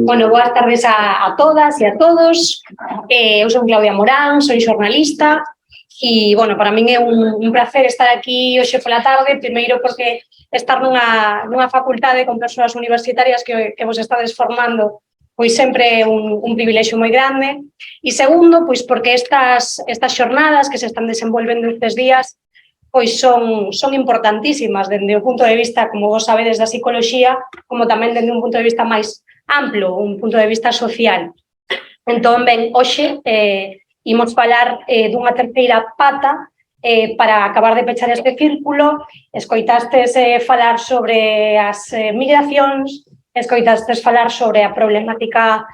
Bueno, boas tardes a todas e a todos. Eu son Claudia Morán, soy xornalista e, bueno, para min é un placer estar aquí hoxe pola tarde, primeiro porque estar nunha facultade con persoas universitarias que vos estades formando pois sempre é un privilexio moi grande, e segundo, pois porque estas xornadas que se están desenvolvendo estes días pois son importantísimas dende o punto de vista, como vos sabedes, da psicoloxía, como tamén dende un punto de vista máis amplo, un punto de vista social. Entón, ben, hoxe imos falar dunha terceira pata para acabar de pechar este círculo. Escoitastes falar sobre as migracións, escoitastes falar sobre a problemática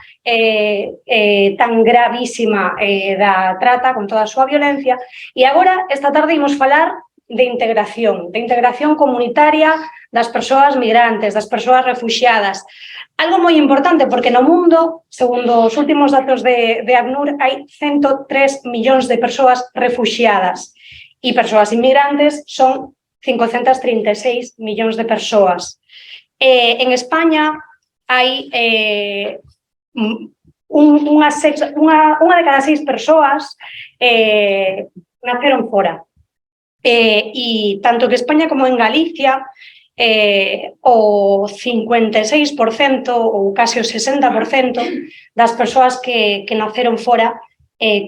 tan gravísima da trata con toda a súa violencia, e agora, esta tarde, imos falar de integración comunitaria das persoas migrantes, das persoas refuxiadas. Algo moi importante, porque no mundo, segundo os últimos datos de ACNUR, hai 103 millóns de persoas refuxiadas e persoas inmigrantes son 536 millóns de persoas. En España hai unha de cada 6 persoas naceron fora. E tanto que España como en Galicia o 56% ou case o 60% das persoas que naceron fora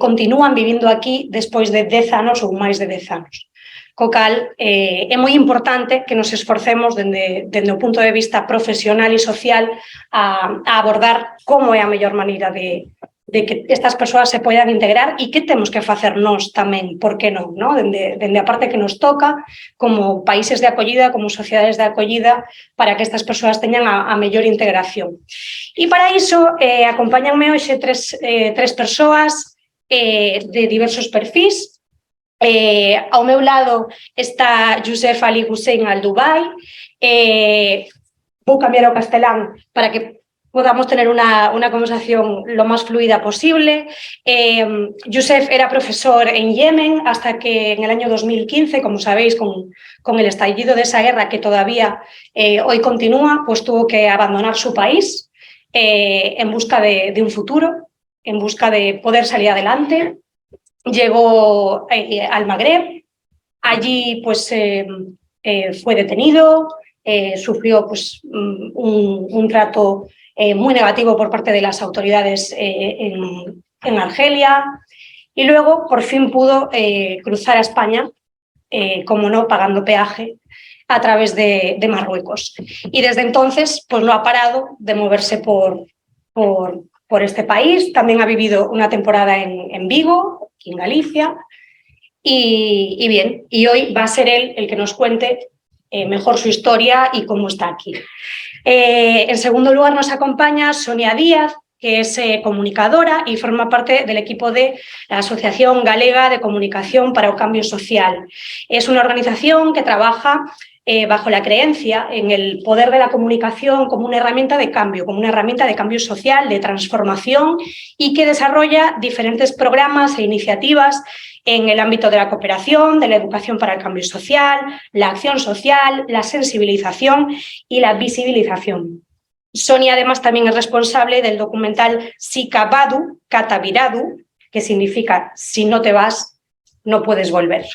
continúan vivindo aquí despois de 10 anos ou máis de 10 anos. Co cal, é moi importante que nos esforcemos dende o punto de vista profesional e social a abordar como é a mellor maneira de que estas persoas se poidan integrar e que temos que facer nós tamén, por que non, dende a parte que nos toca, como países de acollida, como sociedades de acollida, para que estas persoas teñan a mellor integración. E para iso, acompáñanme hoxe tres persoas de diversos perfís. Ao meu lado está Youssef Ali Hussein Al-Dubai. Vou cambiar ao castelán para que podamos tener una conversación lo más fluida posible. Youssef era profesor en Yemen hasta que en el año 2015, como sabéis, con el estallido de esa guerra que todavía hoy continúa, pues tuvo que abandonar su país en busca de un futuro, en busca de poder salir adelante. Llegó al Magreb, allí pues fue detenido, sufrió pues un trato muy negativo por parte de las autoridades en Argelia, y luego por fin pudo cruzar a España, como no, pagando peaje a través de Marruecos. Y desde entonces pues no ha parado de moverse por este país. También ha vivido una temporada en Vigo, aquí en Galicia, y bien, y hoy va a ser él el que nos cuente mejor su historia y cómo está aquí. En segundo lugar nos acompaña Sonia Díaz, que es comunicadora y forma parte del equipo de la Asociación Galega de Comunicación para o Cambio Social. Es una organización que trabaja bajo la creencia en el poder de la comunicación como una herramienta de cambio, social, de transformación, y que desarrolla diferentes programas e iniciativas en el ámbito de la cooperación, de la educación para el cambio social, la acción social, la sensibilización y la visibilización. Sonia además también es responsable del documental Sikabadu Kataviradu, que significa si no te vas, no puedes volver.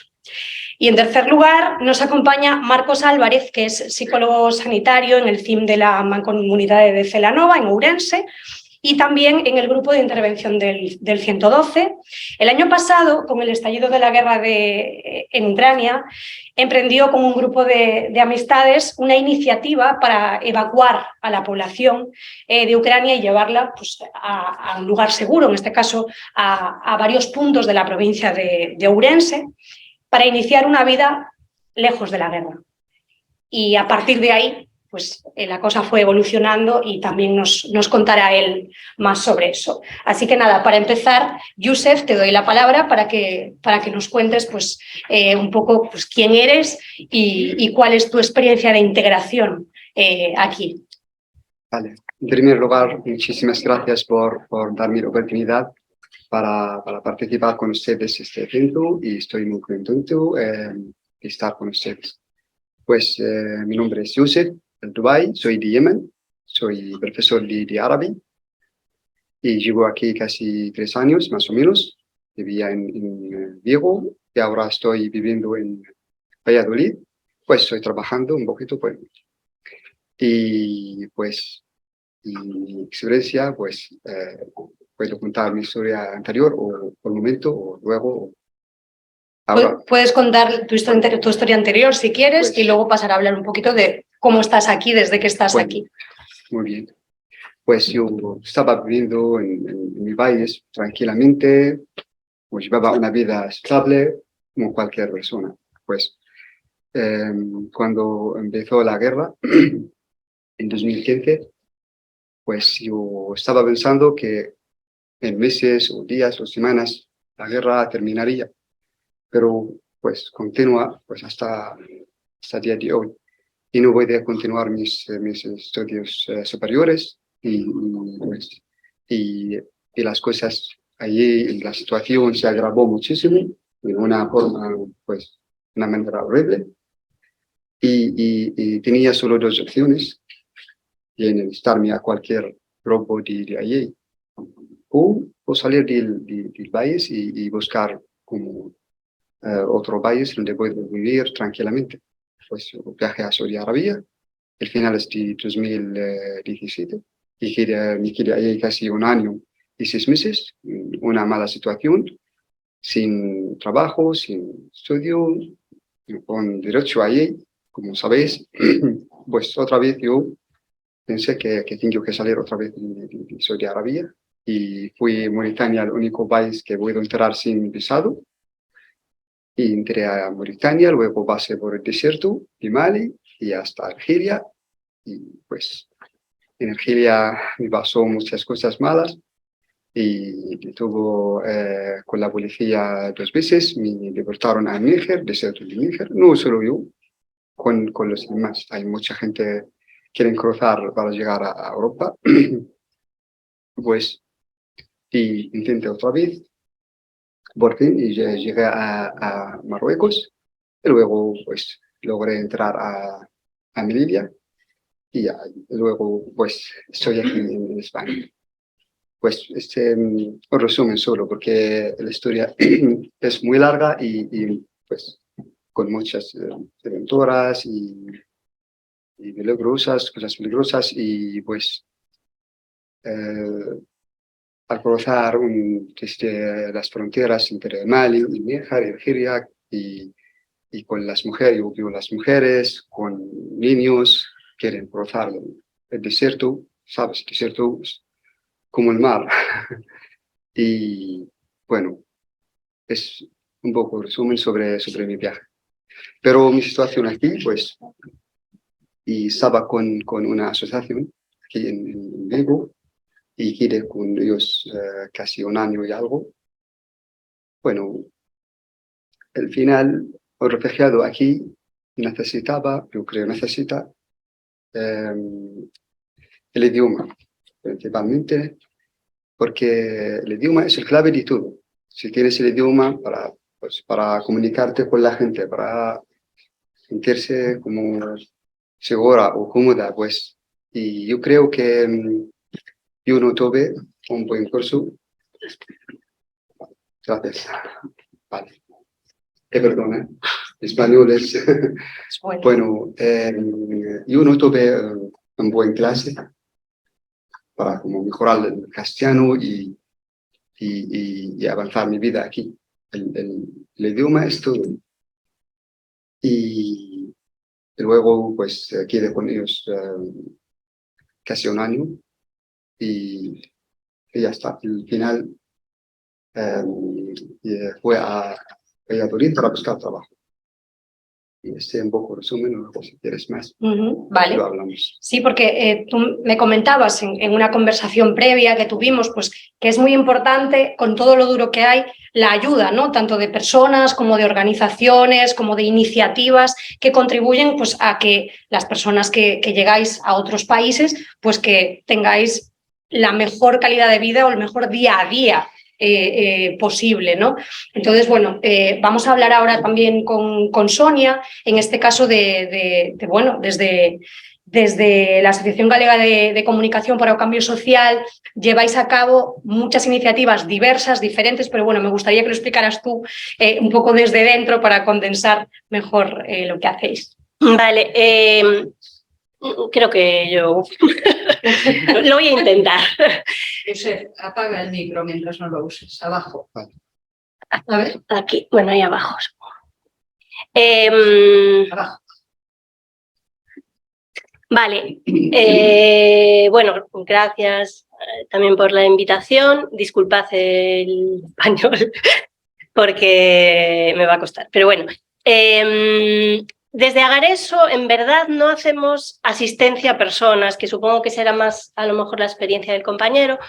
Y en tercer lugar nos acompaña Marcos Álvarez, que es psicólogo sanitario en el CIM de la Mancomunidade de Celanova, en Ourense, y también en el grupo de intervención del 112. El año pasado, con el estallido de la guerra en Ucrania, emprendió con un grupo de amistades una iniciativa para evacuar a la población de Ucrania y llevarla pues, a un lugar seguro, en este caso a varios puntos de la provincia de Ourense, para iniciar una vida lejos de la guerra. Y a partir de ahí, pues la cosa fue evolucionando y también nos contará él más sobre eso. Así que nada, para empezar, Youssef, te doy la palabra para que nos cuentes pues, un poco pues, quién eres y cuál es tu experiencia de integración aquí. Vale. En primer lugar, muchísimas gracias por darme la oportunidad para participar con ustedes en este evento, y estoy muy contento de estar con ustedes. Pues mi nombre es Youssef Al-Dubai, soy de Yemen, soy profesor de árabe y llevo aquí casi 3 años, más o menos. Vivía en Vigo y ahora estoy viviendo en Valladolid. Pues estoy trabajando un poquito, pues. Y pues, y mi experiencia, pues, puedo contar mi historia anterior o por el momento o luego. Ahora, Puedes contar tu historia anterior si quieres, pues, y luego pasar a hablar un poquito de cómo estás aquí, desde que estás bueno, aquí. muy bien. Pues yo estaba viviendo en mi país tranquilamente, pues llevaba una vida estable como cualquier persona. Pues cuando empezó la guerra en 2015, pues yo estaba pensando que en meses o días o semanas la guerra terminaría, pero pues continúa pues hasta el día de hoy. Y no voy a continuar mis estudios superiores pues, y, y las cosas allí, la situación se agravó muchísimo de una forma, pues, una manera horrible. Y tenía solo 2 opciones, y enlistarme a cualquier grupo de allí, o salir del país y buscar como otro país donde puedo vivir tranquilamente. Pues viajé a Saudi Arabia, el finales de 2017, y me quedé ahí casi 1 año y 6 meses, una mala situación, sin trabajo, sin estudio, con derecho allí, como sabéis. Pues otra vez yo pensé que tengo que salir otra vez de Saudi Arabia, y fui Mauritania el único país que puedo entrar sin visado. Y entré a Mauritania, luego pasé por el desierto de Mali y hasta Argelia. Y pues en Argelia me pasó muchas cosas malas, y detuvo con la policía 2 veces, me deportaron a Níger, desierto de Níger. No solo yo, con los demás. Hay mucha gente que quiere cruzar para llegar a Europa. Pues, y intenté otra vez, por fin, y llegué a Marruecos, y luego pues logré entrar a Melilla, y luego pues estoy aquí en España. Pues un resumen solo, porque la historia es muy larga y pues con muchas aventuras y peligrosas, cosas peligrosas, y pues al cruzar desde las fronteras entre Mali y Níger y Argelia, y con las mujeres, yo veo las mujeres con niños, quieren cruzar el desierto, ¿sabes? El desierto es como el mar. Y bueno, es un poco resumen sobre mi viaje. Pero mi situación aquí, pues, y estaba con una asociación aquí en Vigo, y quedé con ellos casi 1 año y algo. Bueno, al final, el refugiado aquí necesitaba, yo creo, necesita el idioma, principalmente, porque el idioma es el clave de todo. Si tienes el idioma pues, para comunicarte con la gente, para sentirse como segura o cómoda, pues, y yo creo que yo no tuve un buen curso. Gracias. Vale. Perdona, español es... Bueno, yo no tuve un buen clase para como mejorar el castellano y avanzar mi vida aquí. El idioma es todo. Y luego, pues, quedé con ellos casi 1 año, y ya está. Al final fue a Valladolid para buscar trabajo. Y un poco resumen, o si quieres más, vale. lo hablamos. Sí, porque tú me comentabas en una conversación previa que tuvimos, pues que es muy importante, con todo lo duro que hay, la ayuda, ¿no? Tanto de personas como de organizaciones, como de iniciativas que contribuyen pues, a que las personas que llegáis a otros países, pues que tengáis la mejor calidad de vida o el mejor día a día posible, ¿no? Entonces, bueno, vamos a hablar ahora también con Sonia, en este caso bueno, desde desde la Asociación Galega de Comunicación para o Cambio Social lleváis a cabo muchas iniciativas diversas, diferentes, pero bueno, me gustaría que lo explicaras tú un poco desde dentro para condensar mejor lo que hacéis. Vale, creo que yo lo voy a intentar. Josep, apaga el micro mientras no lo uses, abajo. A ver, aquí, bueno, ahí abajo. Abajo. Vale, bueno, gracias también por la invitación. Disculpad el español porque me va a costar, pero bueno. Desde Agareso, en verdad, no hacemos asistencia a personas, que supongo que será más, a lo mejor, la experiencia del compañero.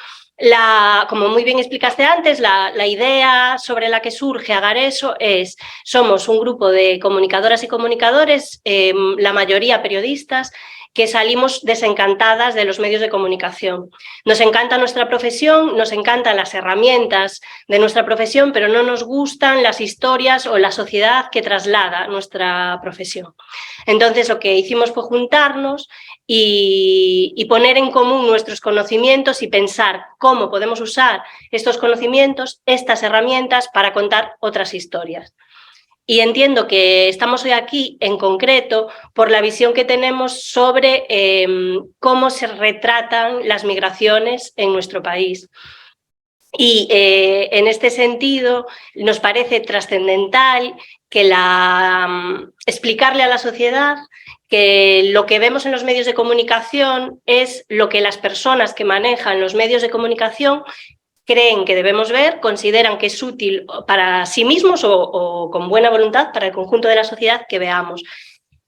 Como muy bien explicaste antes, la idea sobre la que surge Agareso es, somos un grupo de comunicadoras y comunicadores, la mayoría periodistas, que salimos desencantadas de los medios de comunicación. Nos encanta nuestra profesión, nos encantan las herramientas de nuestra profesión, pero no nos gustan las historias o la sociedad que traslada nuestra profesión. Entonces, lo que hicimos fue juntarnos y poner en común nuestros conocimientos y pensar cómo podemos usar estos conocimientos, estas herramientas, para contar otras historias. Y entiendo que estamos hoy aquí en concreto por la visión que tenemos sobre cómo se retratan las migraciones en nuestro país. Y en este sentido nos parece trascendental que explicarle a la sociedad que lo que vemos en los medios de comunicación es lo que las personas que manejan los medios de comunicación creen que debemos ver, consideran que es útil para sí mismos o con buena voluntad para el conjunto de la sociedad que veamos.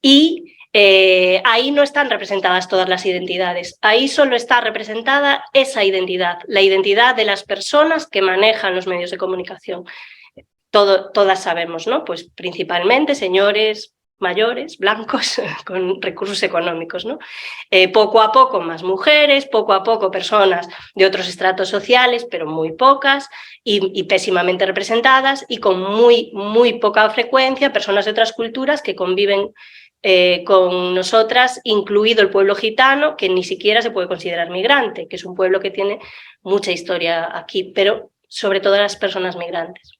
Y ahí no están representadas todas las identidades, ahí solo está representada esa identidad, la identidad de las personas que manejan los medios de comunicación. Todas sabemos, ¿no? Pues principalmente señores mayores, blancos, con recursos económicos, ¿no? Poco a poco más mujeres, poco a poco personas de otros estratos sociales, pero muy pocas y pésimamente representadas, y con muy poca frecuencia personas de otras culturas que conviven con nosotras, incluido el pueblo gitano, que ni siquiera se puede considerar migrante, que es un pueblo que tiene mucha historia aquí, pero sobre todo las personas migrantes.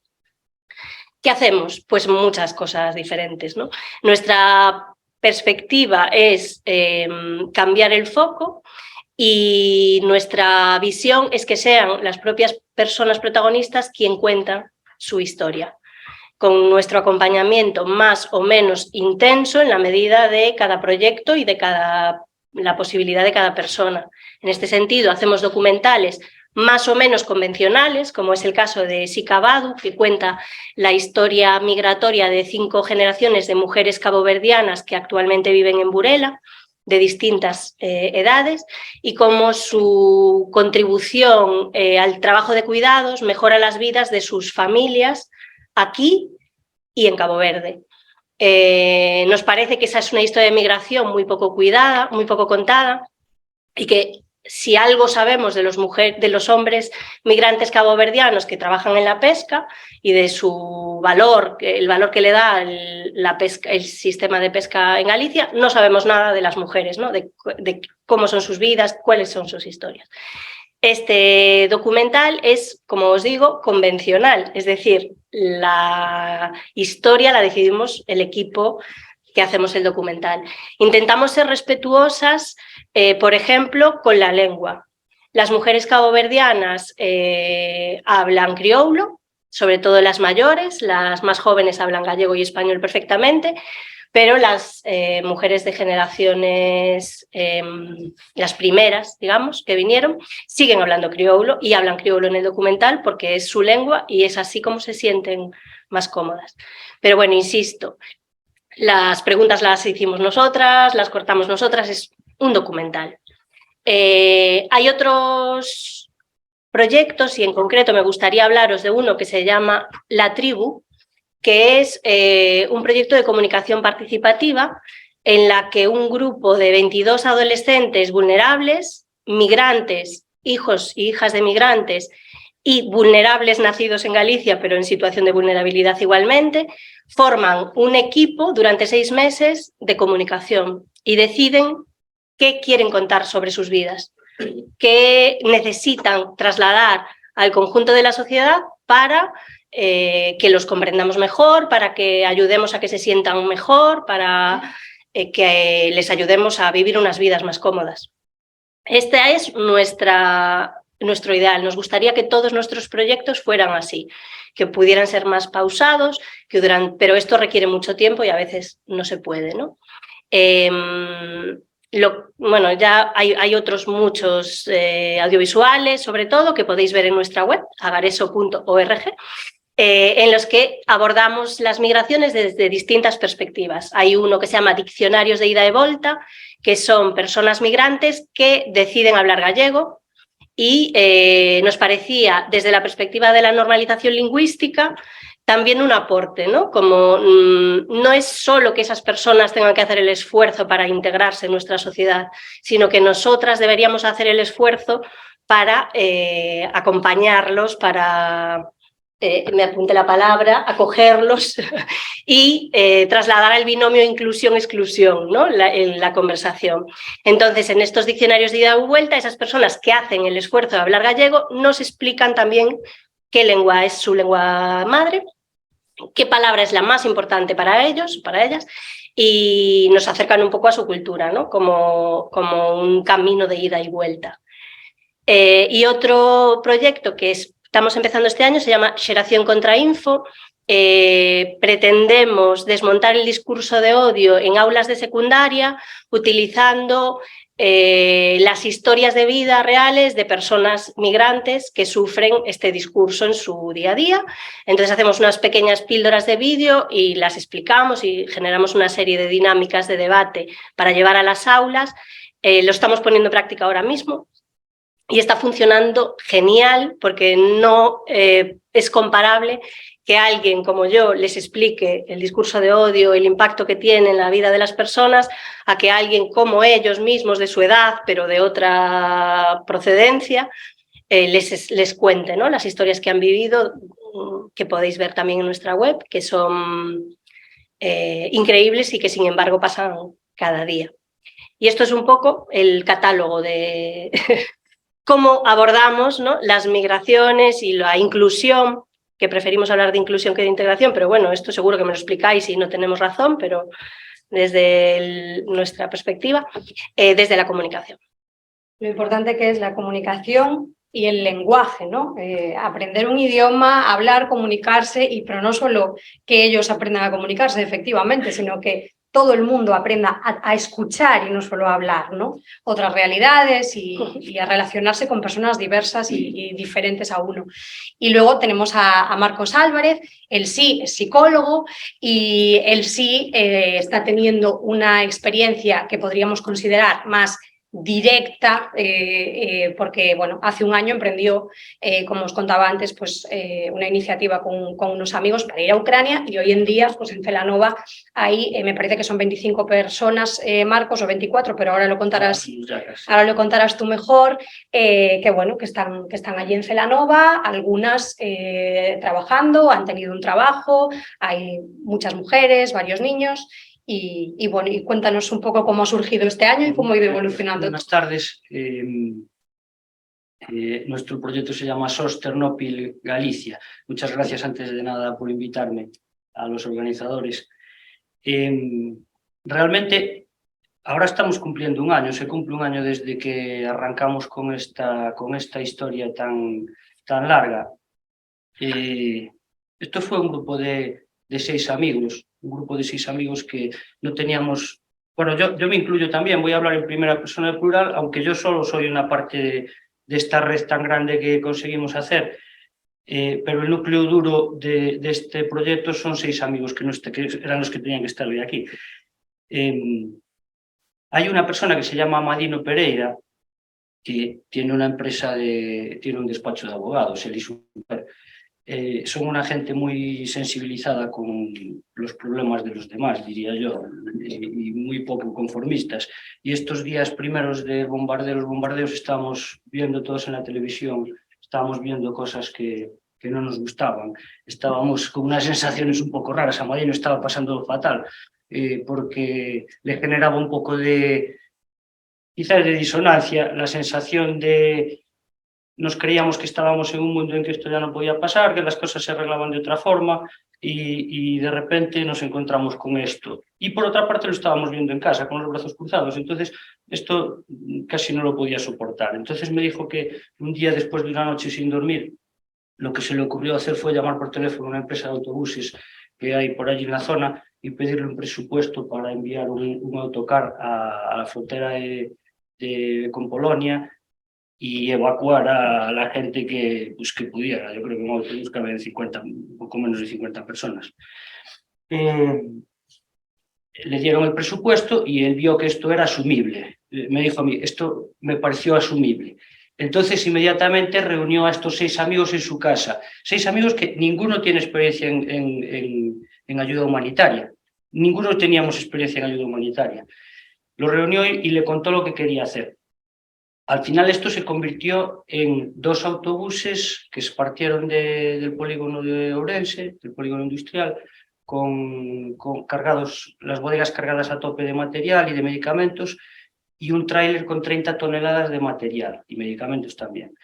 ¿Qué hacemos? Pues muchas cosas diferentes, ¿no? Nuestra perspectiva es cambiar el foco y nuestra visión es que sean las propias personas protagonistas quien cuentan su historia, con nuestro acompañamiento más o menos intenso en la medida de cada proyecto y de la posibilidad de cada persona. En este sentido, hacemos documentales más o menos convencionales, como es el caso de Sika Badu, que cuenta la historia migratoria de 5 generaciones de mujeres caboverdianas que actualmente viven en Burela, de distintas edades, y cómo su contribución al trabajo de cuidados mejora las vidas de sus familias aquí y en Cabo Verde. Nos parece que esa es una historia de migración muy poco cuidada, muy poco contada, y que si algo sabemos de los hombres migrantes caboverdianos que trabajan en la pesca y de su valor, el valor que le da el sistema de pesca en Galicia, no sabemos nada de las mujeres, ¿no? de cómo son sus vidas, cuáles son sus historias. Este documental es, como os digo, convencional, es decir, la historia la decidimos el equipo que hacemos el documental. Intentamos ser respetuosas, por ejemplo, con la lengua. Las mujeres caboverdianas hablan crioulo, sobre todo las mayores, las más jóvenes hablan gallego y español perfectamente, pero las mujeres de generaciones, las primeras, digamos, que vinieron, siguen hablando crioulo y hablan crioulo en el documental porque es su lengua y es así como se sienten más cómodas. Pero bueno, insisto, las preguntas las hicimos nosotras, las cortamos nosotras, es un documental. Hay otros proyectos y en concreto me gustaría hablaros de uno que se llama La Tribu, que es un proyecto de comunicación participativa en la que un grupo de 22 adolescentes vulnerables, migrantes, hijos e hijas de migrantes y vulnerables nacidos en Galicia, pero en situación de vulnerabilidad igualmente, forman un equipo durante 6 meses de comunicación y deciden qué quieren contar sobre sus vidas, qué necesitan trasladar al conjunto de la sociedad para que los comprendamos mejor, para que ayudemos a que se sientan mejor, para que les ayudemos a vivir unas vidas más cómodas. Este es nuestro ideal. Nos gustaría que todos nuestros proyectos fueran así, que pudieran ser más pausados, pero esto requiere mucho tiempo y a veces no se puede, ¿no? Bueno, ya hay otros muchos audiovisuales, sobre todo, que podéis ver en nuestra web, agareso.org, en los que abordamos las migraciones desde distintas perspectivas. Hay uno que se llama Diccionarios de Ida y Volta, que son personas migrantes que deciden hablar gallego, y nos parecía, desde la perspectiva de la normalización lingüística, también un aporte, ¿no? Como no es solo que esas personas tengan que hacer el esfuerzo para integrarse en nuestra sociedad, sino que nosotras deberíamos hacer el esfuerzo para acompañarlos, para, me apunté la palabra, acogerlos y trasladar el binomio inclusión-exclusión, ¿no? En la conversación. Entonces, en estos diccionarios de ida y vuelta, esas personas que hacen el esfuerzo de hablar gallego nos explican también qué lengua es su lengua madre, qué palabra es la más importante para ellos, para ellas, y nos acercan un poco a su cultura, ¿no? Como un camino de ida y vuelta. Y otro proyecto que estamos empezando este año se llama Xeración contra Info. Pretendemos desmontar el discurso de odio en aulas de secundaria utilizando las historias de vida reales de personas migrantes que sufren este discurso en su día a día. Entonces hacemos unas pequeñas píldoras de vídeo y las explicamos y generamos una serie de dinámicas de debate para llevar a las aulas. Lo estamos poniendo en práctica ahora mismo y está funcionando genial porque no es comparable que alguien como yo les explique el discurso de odio, el impacto que tiene en la vida de las personas, a que alguien como ellos mismos de su edad, pero de otra procedencia, les cuente, ¿no? Las historias que han vivido, que podéis ver también en nuestra web, que son increíbles y que sin embargo pasan cada día. Y esto es un poco el catálogo de cómo abordamos, ¿no?, las migraciones y la inclusión, que preferimos hablar de inclusión que de integración, pero bueno, esto seguro que me lo explicáis y no tenemos razón, pero desde nuestra perspectiva, desde la comunicación. Lo importante que es la comunicación y el lenguaje, ¿no? Aprender un idioma, hablar, comunicarse, pero no solo que ellos aprendan a comunicarse efectivamente, sino que todo el mundo aprenda a escuchar y no solo a hablar, ¿no? Otras realidades y a relacionarse con personas diversas y diferentes a uno. Y luego tenemos a Marcos Álvarez, él sí es psicólogo y él sí está teniendo una experiencia que podríamos considerar más directa, porque bueno, hace un año emprendió, como os contaba antes, pues, una iniciativa con unos amigos para ir a Ucrania y hoy en día pues, en Celanova hay, me parece que son 25 personas, Marcos, o 24, pero ahora lo contarás tú mejor, que bueno, que están allí en Celanova, algunas trabajando, han tenido un trabajo, hay muchas mujeres, varios niños. Y bueno, y cuéntanos un poco cómo ha surgido este año y cómo ha ido evolucionando. Buenas tardes. Nuestro proyecto se llama SOS Ternópil Galicia. Muchas gracias antes de nada por invitarme a los organizadores. Realmente ahora estamos cumpliendo un año, se cumple un año desde que arrancamos con esta historia tan larga. Esto fue un grupo de 6 amigos, que no teníamos... Bueno, yo me incluyo también, voy a hablar en primera persona plural, aunque yo solo soy una parte de esta red tan grande que conseguimos hacer, pero el núcleo duro de este proyecto son 6 amigos que eran los que tenían que estar hoy aquí. Hay una persona que se llama Amadino Pereira, que tiene una empresa, tiene un despacho de abogados, él y su mujer. Son una gente muy sensibilizada con los problemas de los demás, diría yo, y muy poco conformistas. Y estos días primeros de bombardeos, estábamos viendo todos en la televisión, estábamos viendo cosas que no nos gustaban. Estábamos con unas sensaciones un poco raras. A Amadino estaba pasando fatal, porque le generaba un poco de quizás de disonancia, la sensación de nos creíamos que estábamos en un mundo en que esto ya no podía pasar, que las cosas se arreglaban de otra forma y de repente nos encontramos con esto. Y por otra parte lo estábamos viendo en casa, con los brazos cruzados, entonces esto casi no lo podía soportar. Entonces me dijo que un día después de una noche sin dormir, lo que se le ocurrió hacer fue llamar por teléfono a una empresa de autobuses que hay por allí en la zona y pedirle un presupuesto para enviar un autocar a la frontera con Polonia y evacuar a la gente que pudiera. Yo creo que un autobús cabe en 50, un poco menos de 50 personas. Le dieron el presupuesto y él vio que esto era asumible. Me dijo a mí, esto me pareció asumible. Entonces inmediatamente reunió a estos 6 amigos en su casa. 6 amigos que ninguno tiene experiencia en ayuda humanitaria. Ninguno teníamos experiencia en ayuda humanitaria. Lo reunió y le contó lo que quería hacer. Al final esto se convirtió en 2 autobuses que se partieron del polígono de Ourense, del polígono industrial, con cargados, las bodegas cargadas a tope de material y de medicamentos, y un tráiler con 30 toneladas de material y medicamentos también.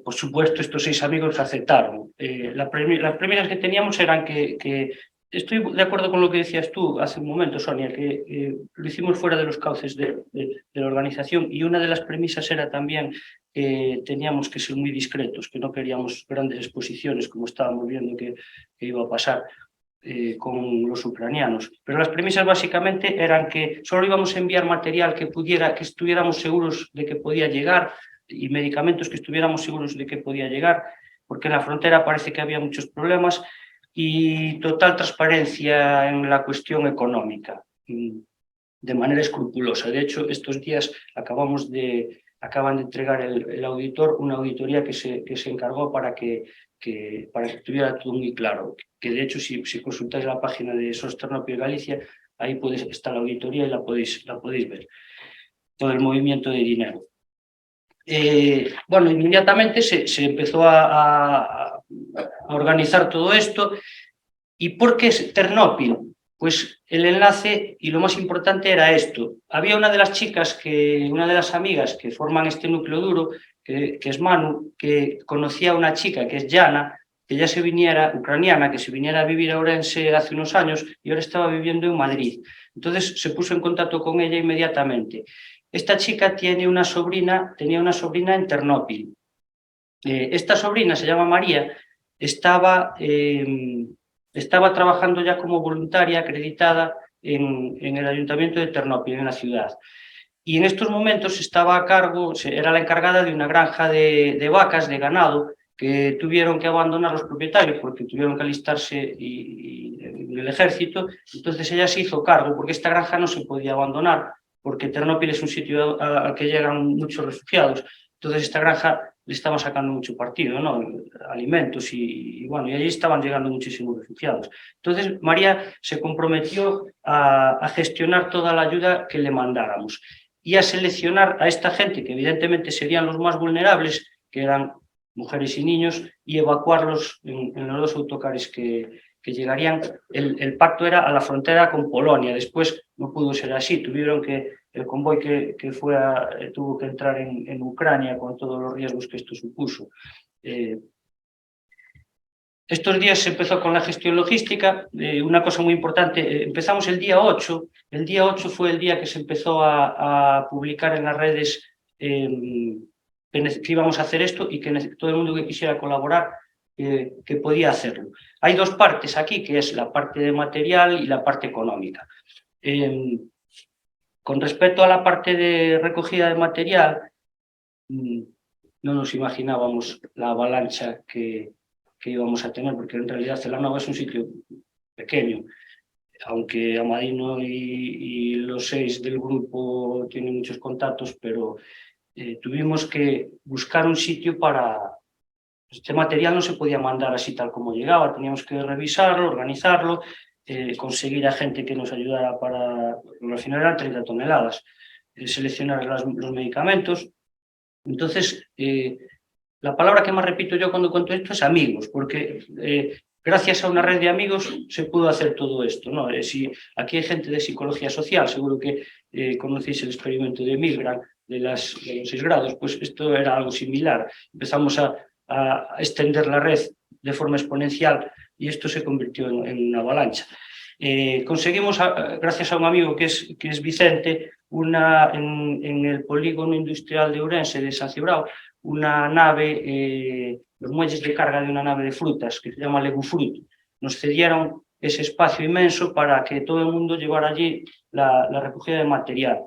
Por supuesto, estos 6 amigos aceptaron. Las primeras que teníamos eran que estoy de acuerdo con lo que decías tú hace un momento, Sonia, que lo hicimos fuera de los cauces de la organización, y una de las premisas era también que teníamos que ser muy discretos, que no queríamos grandes exposiciones como estábamos viendo que iba a pasar con los ucranianos. Pero las premisas básicamente eran que solo íbamos a enviar material que estuviéramos seguros de que podía llegar, y medicamentos que estuviéramos seguros de que podía llegar, porque en la frontera parece que había muchos problemas, y total transparencia en la cuestión económica, de manera escrupulosa. De hecho, estos días acaban de entregar el auditor una auditoría que se encargó para que estuviera todo muy claro. Que de hecho, si consultáis la página de SOS Ternopil Galicia, ahí está la auditoría y la podéis ver. Todo el movimiento de dinero. Bueno, inmediatamente se empezó a organizar todo esto. ¿Y por qué Ternopil? Pues el enlace, y lo más importante, era esto. Había una de las chicas, una de las amigas que forman este núcleo duro, que es Manu, que conocía a una chica que es Jana, que ya ucraniana, que se viniera a vivir a Ourense hace unos años y ahora estaba viviendo en Madrid. Entonces se puso en contacto con ella inmediatamente. Esta chica tenía una sobrina en Ternopil. Esta sobrina se llama María, estaba trabajando ya como voluntaria acreditada en el Ayuntamiento de Ternopil, en la ciudad. Y en estos momentos estaba a cargo, era la encargada de una granja de vacas, de ganado, que tuvieron que abandonar los propietarios porque tuvieron que alistarse en el ejército. Entonces ella se hizo cargo, porque esta granja no se podía abandonar, porque Ternopil es un sitio al que llegan muchos refugiados. Entonces esta granja le estaba sacando mucho partido, ¿no? Alimentos y bueno, y allí estaban llegando muchísimos refugiados. Entonces María se comprometió a gestionar toda la ayuda que le mandáramos y a seleccionar a esta gente, que evidentemente serían los más vulnerables, que eran mujeres y niños, y evacuarlos en los 2 autocares que llegarían. El pacto era a la frontera con Polonia. Después no pudo ser así. El convoy que tuvo que entrar en Ucrania con todos los riesgos que esto supuso. Estos días se empezó con la gestión logística. Una cosa muy importante, empezamos el día 8. El día 8 fue el día que se empezó a publicar en las redes que íbamos a hacer esto y que todo el mundo que quisiera colaborar que podía hacerlo. Hay 2 partes aquí, que es la parte de material y la parte económica. Con respecto a la parte de recogida de material, no nos imaginábamos la avalancha que íbamos a tener, porque en realidad Celanova es un sitio pequeño, aunque Amadino y los 6 del grupo tienen muchos contactos, pero tuvimos que buscar un sitio para... Este material no se podía mandar así tal como llegaba, teníamos que revisarlo, organizarlo, conseguir a gente que nos ayudara para... Al final eran 30 toneladas, seleccionar los medicamentos. Entonces, la palabra que más repito yo cuando cuento esto es amigos, porque gracias a una red de amigos se pudo hacer todo esto, ¿no? Si aquí hay gente de psicología social, seguro que conocéis el experimento de Milgram, de los 6 grados, pues esto era algo similar. Empezamos a extender la red de forma exponencial y esto se convirtió en una avalancha. Conseguimos, gracias a un amigo que es Vicente, en el polígono industrial de Ourense, de San Cibrao, una nave, los muelles de carga de una nave de frutas que se llama Legufruit. Nos cedieron ese espacio inmenso para que todo el mundo llevara allí la recogida de material.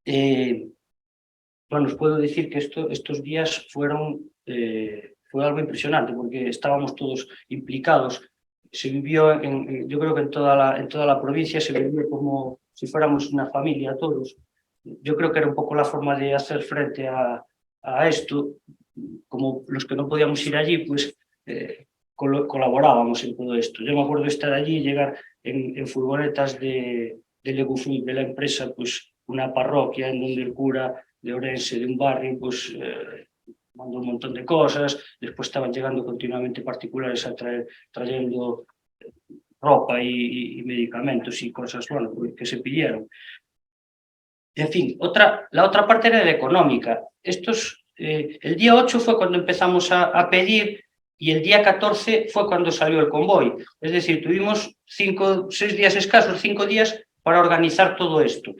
Bueno, os puedo decir que estos días fue algo impresionante porque estábamos todos implicados. Se vivió, yo creo que en toda la provincia se vivió como si fuéramos una familia todos. Yo creo que era un poco la forma de hacer frente a esto. Como los que no podíamos ir allí, pues colaborábamos en todo esto. Yo me acuerdo de estar allí y llegar en furgonetas de Legufruit, de la empresa, pues una parroquia en donde el cura de Ourense, de un barrio, pues mandó un montón de cosas. Después estaban llegando continuamente particulares trayendo ropa y medicamentos y cosas, bueno, que se pidieron. En fin, la otra parte era la económica. El día 8 fue cuando empezamos a pedir y el día 14 fue cuando salió el convoy. Es decir, tuvimos 6 días escasos, 5 días para organizar todo esto.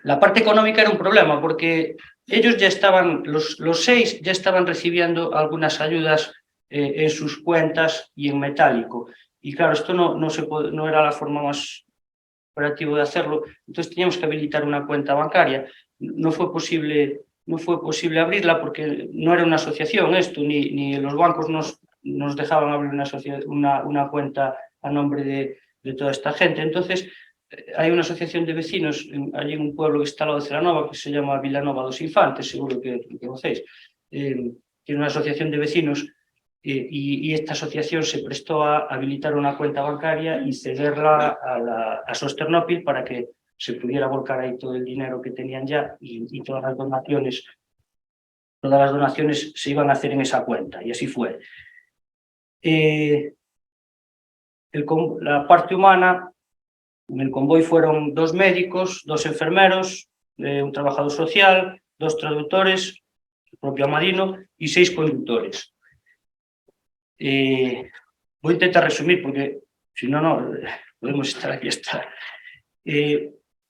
La parte económica era un problema porque ellos ya estaban, los 6 ya estaban recibiendo algunas ayudas en sus cuentas y en metálico. Y claro, esto no era la forma más operativa de hacerlo, entonces teníamos que habilitar una cuenta bancaria. No fue posible abrirla porque no era una asociación esto, ni los bancos nos dejaban abrir una cuenta a nombre de toda esta gente. Entonces, hay una asociación de vecinos allí en un pueblo que está al lado de Celanova, que se llama Vilanova dos Infantes, seguro que conocéis. Tiene una asociación de vecinos y esta asociación se prestó a habilitar una cuenta bancaria y cederla a Sosternópil para que se pudiera volcar ahí todo el dinero que tenían ya y todas las donaciones se iban a hacer en esa cuenta, y así fue. La parte humana, en el convoy fueron 2 médicos, 2 enfermeros, un trabajador social, 2 traductores, el propio Amadino, y 6 conductores. Voy a intentar resumir porque si no podemos estar aquí hasta...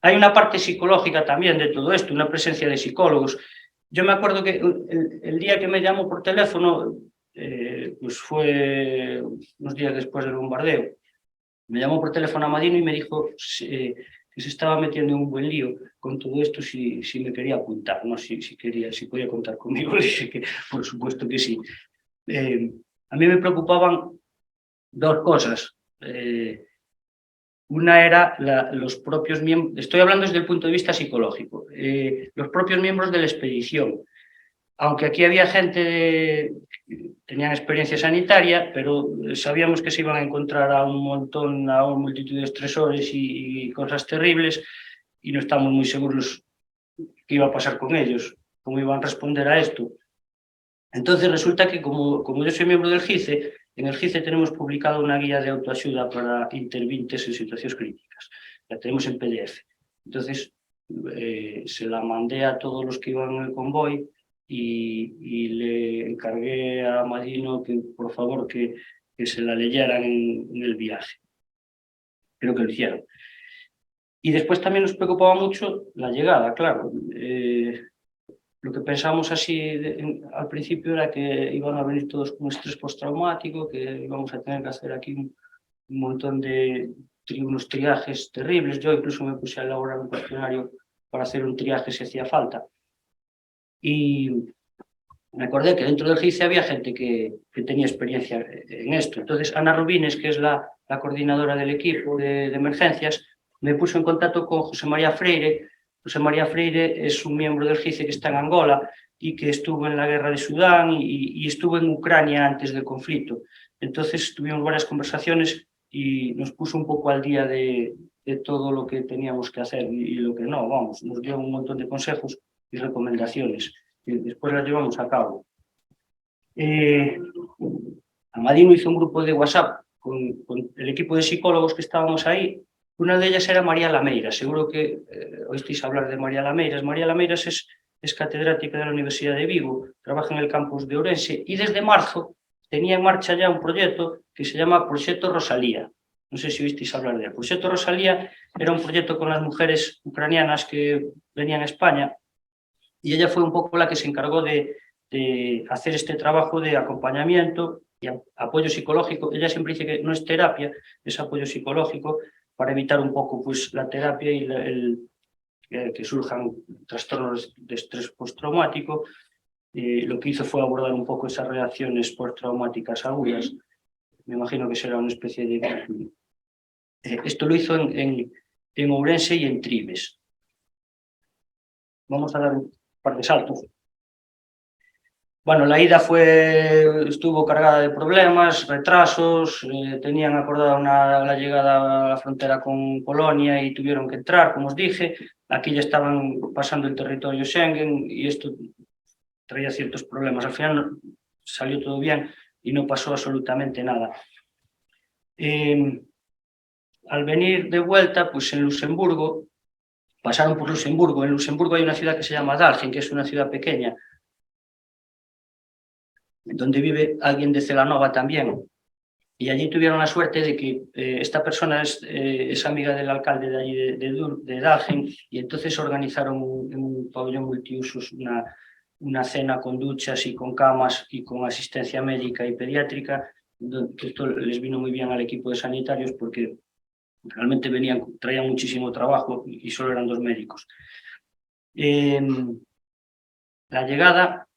Hay una parte psicológica también de todo esto, una presencia de psicólogos. Yo me acuerdo que el día que me llamó por teléfono, pues fue unos días después del bombardeo, me llamó por teléfono Amadino y me dijo que se estaba metiendo en un buen lío con todo esto, si me quería apuntar, ¿no? Si podía contar conmigo. Le dije que por supuesto que sí. A mí me preocupaban 2 cosas. Una era los propios miembros, estoy hablando desde el punto de vista psicológico, los propios miembros de la expedición. Aunque aquí había gente que tenían experiencia sanitaria, pero sabíamos que se iban a encontrar a una multitud de estresores y cosas terribles, y no estábamos muy seguros qué iba a pasar con ellos, cómo iban a responder a esto. Entonces resulta que como yo soy miembro del GICE, en el GICE tenemos publicado una guía de autoayuda para intervintes en situaciones críticas. La tenemos en PDF. Entonces se la mandé a todos los que iban en el convoy y le encargué a Amadino que por favor que se la leyeran en el viaje. Creo que lo hicieron. Y después también nos preocupaba mucho la llegada, claro. Lo que pensamos así al principio era que iban a venir todos con estrés postraumático, que íbamos a tener que hacer aquí un montón de unos triajes terribles. Yo incluso me puse a elaborar un cuestionario para hacer un triaje si hacía falta. Y me acordé que dentro del GICE había gente que tenía experiencia en esto. Entonces Ana Rubines, que es la coordinadora del equipo de emergencias, me puso en contacto con José María Freire. José María Freire es un miembro del GICE que está en Angola y que estuvo en la guerra de Sudán y estuvo en Ucrania antes del conflicto. Entonces tuvimos varias conversaciones y nos puso un poco al día de todo lo que teníamos que hacer y lo que no. Vamos, nos dio un montón de consejos y recomendaciones y después las llevamos a cabo. Amadino hizo un grupo de WhatsApp con el equipo de psicólogos que estábamos ahí. Una de ellas era María Lameiras. Seguro que oísteis hablar de María Lameiras. María Lameiras es catedrática de la Universidad de Vigo, trabaja en el campus de Ourense y desde marzo tenía en marcha ya un proyecto que se llama Proyecto Rosalía. No sé si oísteis hablar de él. Proyecto Rosalía era un proyecto con las mujeres ucranianas que venían a España y ella fue un poco la que se encargó de hacer este trabajo de acompañamiento y apoyo psicológico. Ella siempre dice que no es terapia, es apoyo psicológico para evitar un poco pues, la terapia y que surjan trastornos de estrés postraumático. Lo que hizo fue abordar un poco esas reacciones postraumáticas agudas. Me imagino que será una especie de... esto lo hizo en Ourense y en Tribes. Vamos a dar un par de saltos. Bueno, la ida estuvo cargada de problemas, retrasos, tenían acordada la llegada a la frontera con Polonia y tuvieron que entrar, como os dije. Aquí ya estaban pasando el territorio Schengen y esto traía ciertos problemas. Al final salió todo bien y no pasó absolutamente nada. Al venir de vuelta, pues en Luxemburgo, pasaron por Luxemburgo. En Luxemburgo hay una ciudad que se llama Dalgen, que es una ciudad pequeña, donde vive alguien de Celanova también. Y allí tuvieron la suerte de que esta persona es amiga del alcalde de allí de Dalgen, y entonces organizaron en un pabellón multiusos una cena con duchas y con camas y con asistencia médica y pediátrica. Esto les vino muy bien al equipo de sanitarios porque realmente traían muchísimo trabajo y solo eran 2 médicos. La llegada,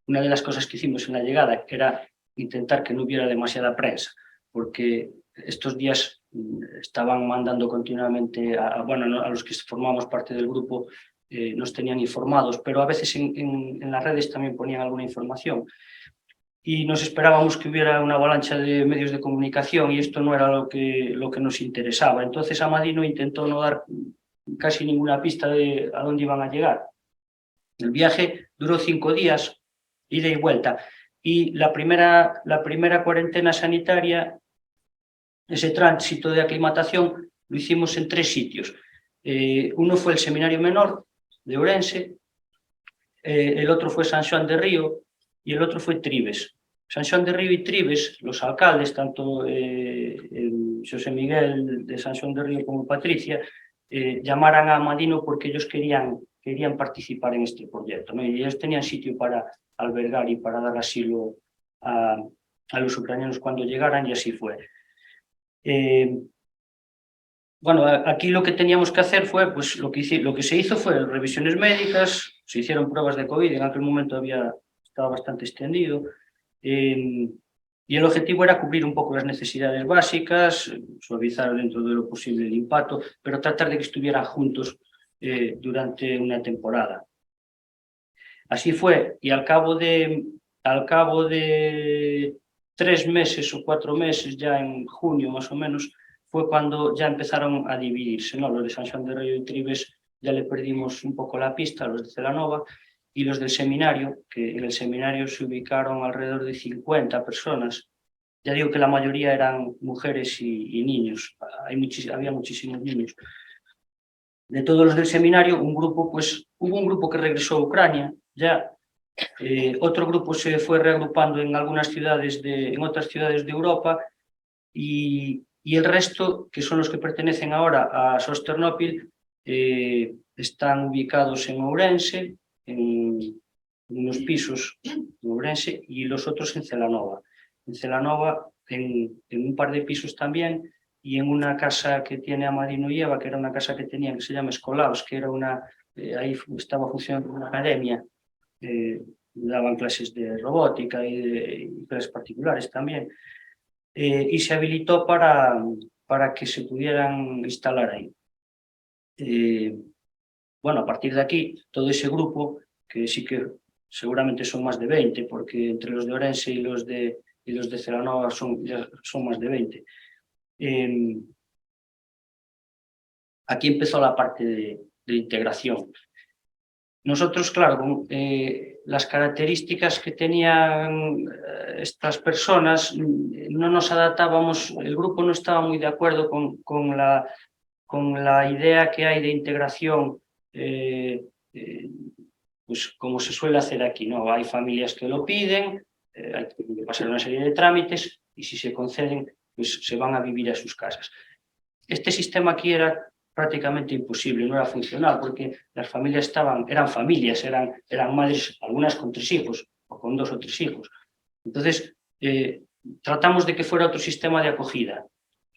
una de las cosas que hicimos en la llegada era intentar que no hubiera demasiada prensa, porque estos días estaban mandando continuamente a los que formamos parte del grupo, nos tenían informados, pero a veces en las redes también ponían alguna información. Y nos esperábamos que hubiera una avalancha de medios de comunicación y esto no era lo que nos interesaba. Entonces Amadino intentó no dar casi ninguna pista de a dónde iban a llegar. El viaje duró 5 días, ida y vuelta, y la primera cuarentena sanitaria, ese tránsito de aclimatación, lo hicimos en 3 sitios. Uno fue el Seminario Menor de Ourense, el otro fue San Xoán de Río y el otro fue Tribes. San Xoán de Río y Tribes, los alcaldes, tanto José Miguel de San Xoán de Río como Patricia, llamaran a Amadino porque ellos querían participar en este proyecto, ¿no? Y ellos tenían sitio para albergar y para dar asilo a los ucranianos cuando llegaran, y así fue. Bueno, aquí lo que teníamos que hacer fue, pues lo que se hizo fue revisiones médicas, se hicieron pruebas de COVID, en aquel momento estaba bastante extendido, y el objetivo era cubrir un poco las necesidades básicas, suavizar dentro de lo posible el impacto, pero tratar de que estuvieran juntos durante una temporada. Así fue, y al cabo de 3 meses o 4 meses, ya en junio más o menos, fue cuando ya empezaron a dividirse, ¿no? Los de San Xoán de Río y Tribes ya le perdimos un poco la pista, los de Celanova, y los del seminario, que en el seminario se ubicaron alrededor de 50 personas. Ya digo que la mayoría eran mujeres y niños, había muchísimos niños. De todos los del seminario, hubo un grupo que regresó a Ucrania, ya. Otro grupo se fue reagrupando en otras ciudades de Europa, y el resto, que son los que pertenecen ahora a SOS Ternópil, están ubicados en Ourense, en unos pisos en Ourense, y los otros en Celanova. En Celanova, en un par de pisos también, y en una casa que tiene Amadino y Eva, que era una casa que tenían, que se llama Escolaos, que era ahí estaba funcionando una academia, daban clases de robótica y clases particulares también, y se habilitó para que se pudieran instalar ahí. Bueno, a partir de aquí, todo ese grupo, que sí que seguramente son más de 20, porque entre los de Ourense y los de Celanova son más de 20. Aquí empezó la parte de integración. nosotros, claro, con las características que tenían estas personas, no nos adaptábamos, el grupo no estaba muy de acuerdo con la idea que hay de integración, pues como se suele hacer aquí, ¿no? Hay familias que lo piden, hay que pasar una serie de trámites y si se conceden, pues se van a vivir a sus casas. Este sistema aquí era prácticamente imposible, no era funcional, porque las familias eran familias, eran madres, algunas con 3 hijos, o con 2 o 3 hijos. Entonces, tratamos de que fuera otro sistema de acogida.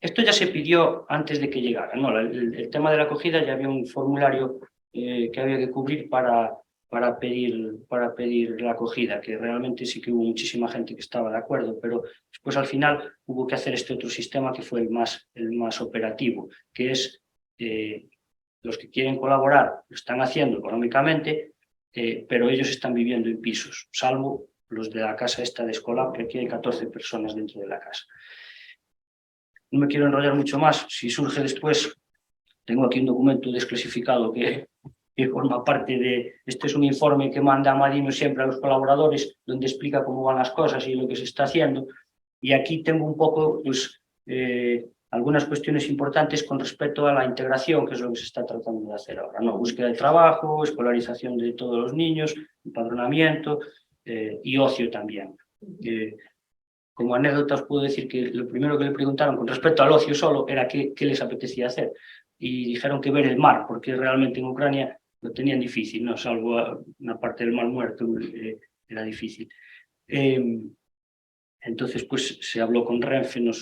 Esto ya se pidió antes de que llegara, ¿no? El tema de la acogida ya había un formulario que había que cubrir para pedir la acogida, que realmente sí que hubo muchísima gente que estaba de acuerdo, pero después al final hubo que hacer este otro sistema que fue el más operativo, que es los que quieren colaborar lo están haciendo económicamente, pero ellos están viviendo en pisos, salvo los de la casa esta de Escolap, que aquí hay 14 personas dentro de la casa. No me quiero enrollar mucho más, si surge después, tengo aquí un documento desclasificado que forma parte de... Este es un informe que manda Madino siempre a los colaboradores, donde explica cómo van las cosas y lo que se está haciendo. Y aquí tengo un poco, pues, algunas cuestiones importantes con respecto a la integración, que es lo que se está tratando de hacer ahora, ¿no? Búsqueda de trabajo, escolarización de todos los niños, empadronamiento y ocio también. Como anécdota os puedo decir que lo primero que le preguntaron con respecto al ocio solo era qué les apetecía hacer. Y dijeron que ver el mar, porque realmente en Ucrania lo tenían difícil, ¿no? Salvo una parte del mar muerto, era difícil. Entonces, pues se habló con Renfe, le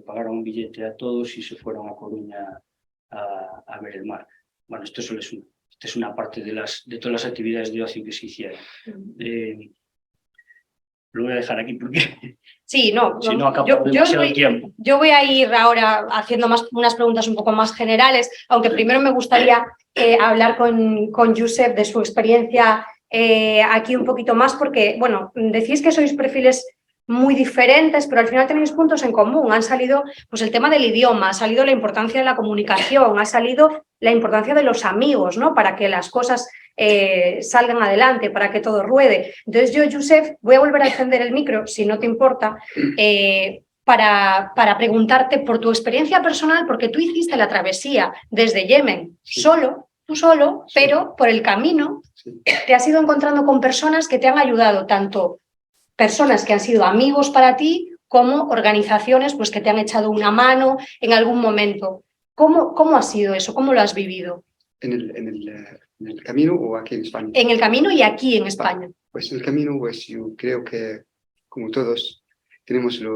pagaron un billete a todos y se fueron a Coruña a ver el mar. Bueno, esto solo es una parte de todas las actividades de ocio que se hicieron. Lo voy a dejar aquí porque sí, no, si no acabo demasiado tiempo. Yo voy a ir ahora haciendo unas preguntas un poco más generales, aunque primero me gustaría hablar con Josep de su experiencia aquí un poquito más, porque, bueno, decís que sois perfiles muy diferentes, pero al final tenéis puntos en común. Han salido pues, el tema del idioma, ha salido la importancia de la comunicación, ha salido la importancia de los amigos, ¿no? Para que las cosas salgan adelante, para que todo ruede. Entonces yo, Josep, voy a volver a encender el micro, si no te importa, para preguntarte por tu experiencia personal, porque tú hiciste la travesía desde Yemen solo, tú solo, pero por el camino te has ido encontrando con personas que te han ayudado, tanto personas que han sido amigos para ti, como organizaciones pues, que te han echado una mano en algún momento. ¿Cómo ha sido eso? ¿Cómo lo has vivido? ¿En el camino o aquí en España? En el camino y aquí en España. Pues en el camino, pues yo creo que, como todos, tenemos el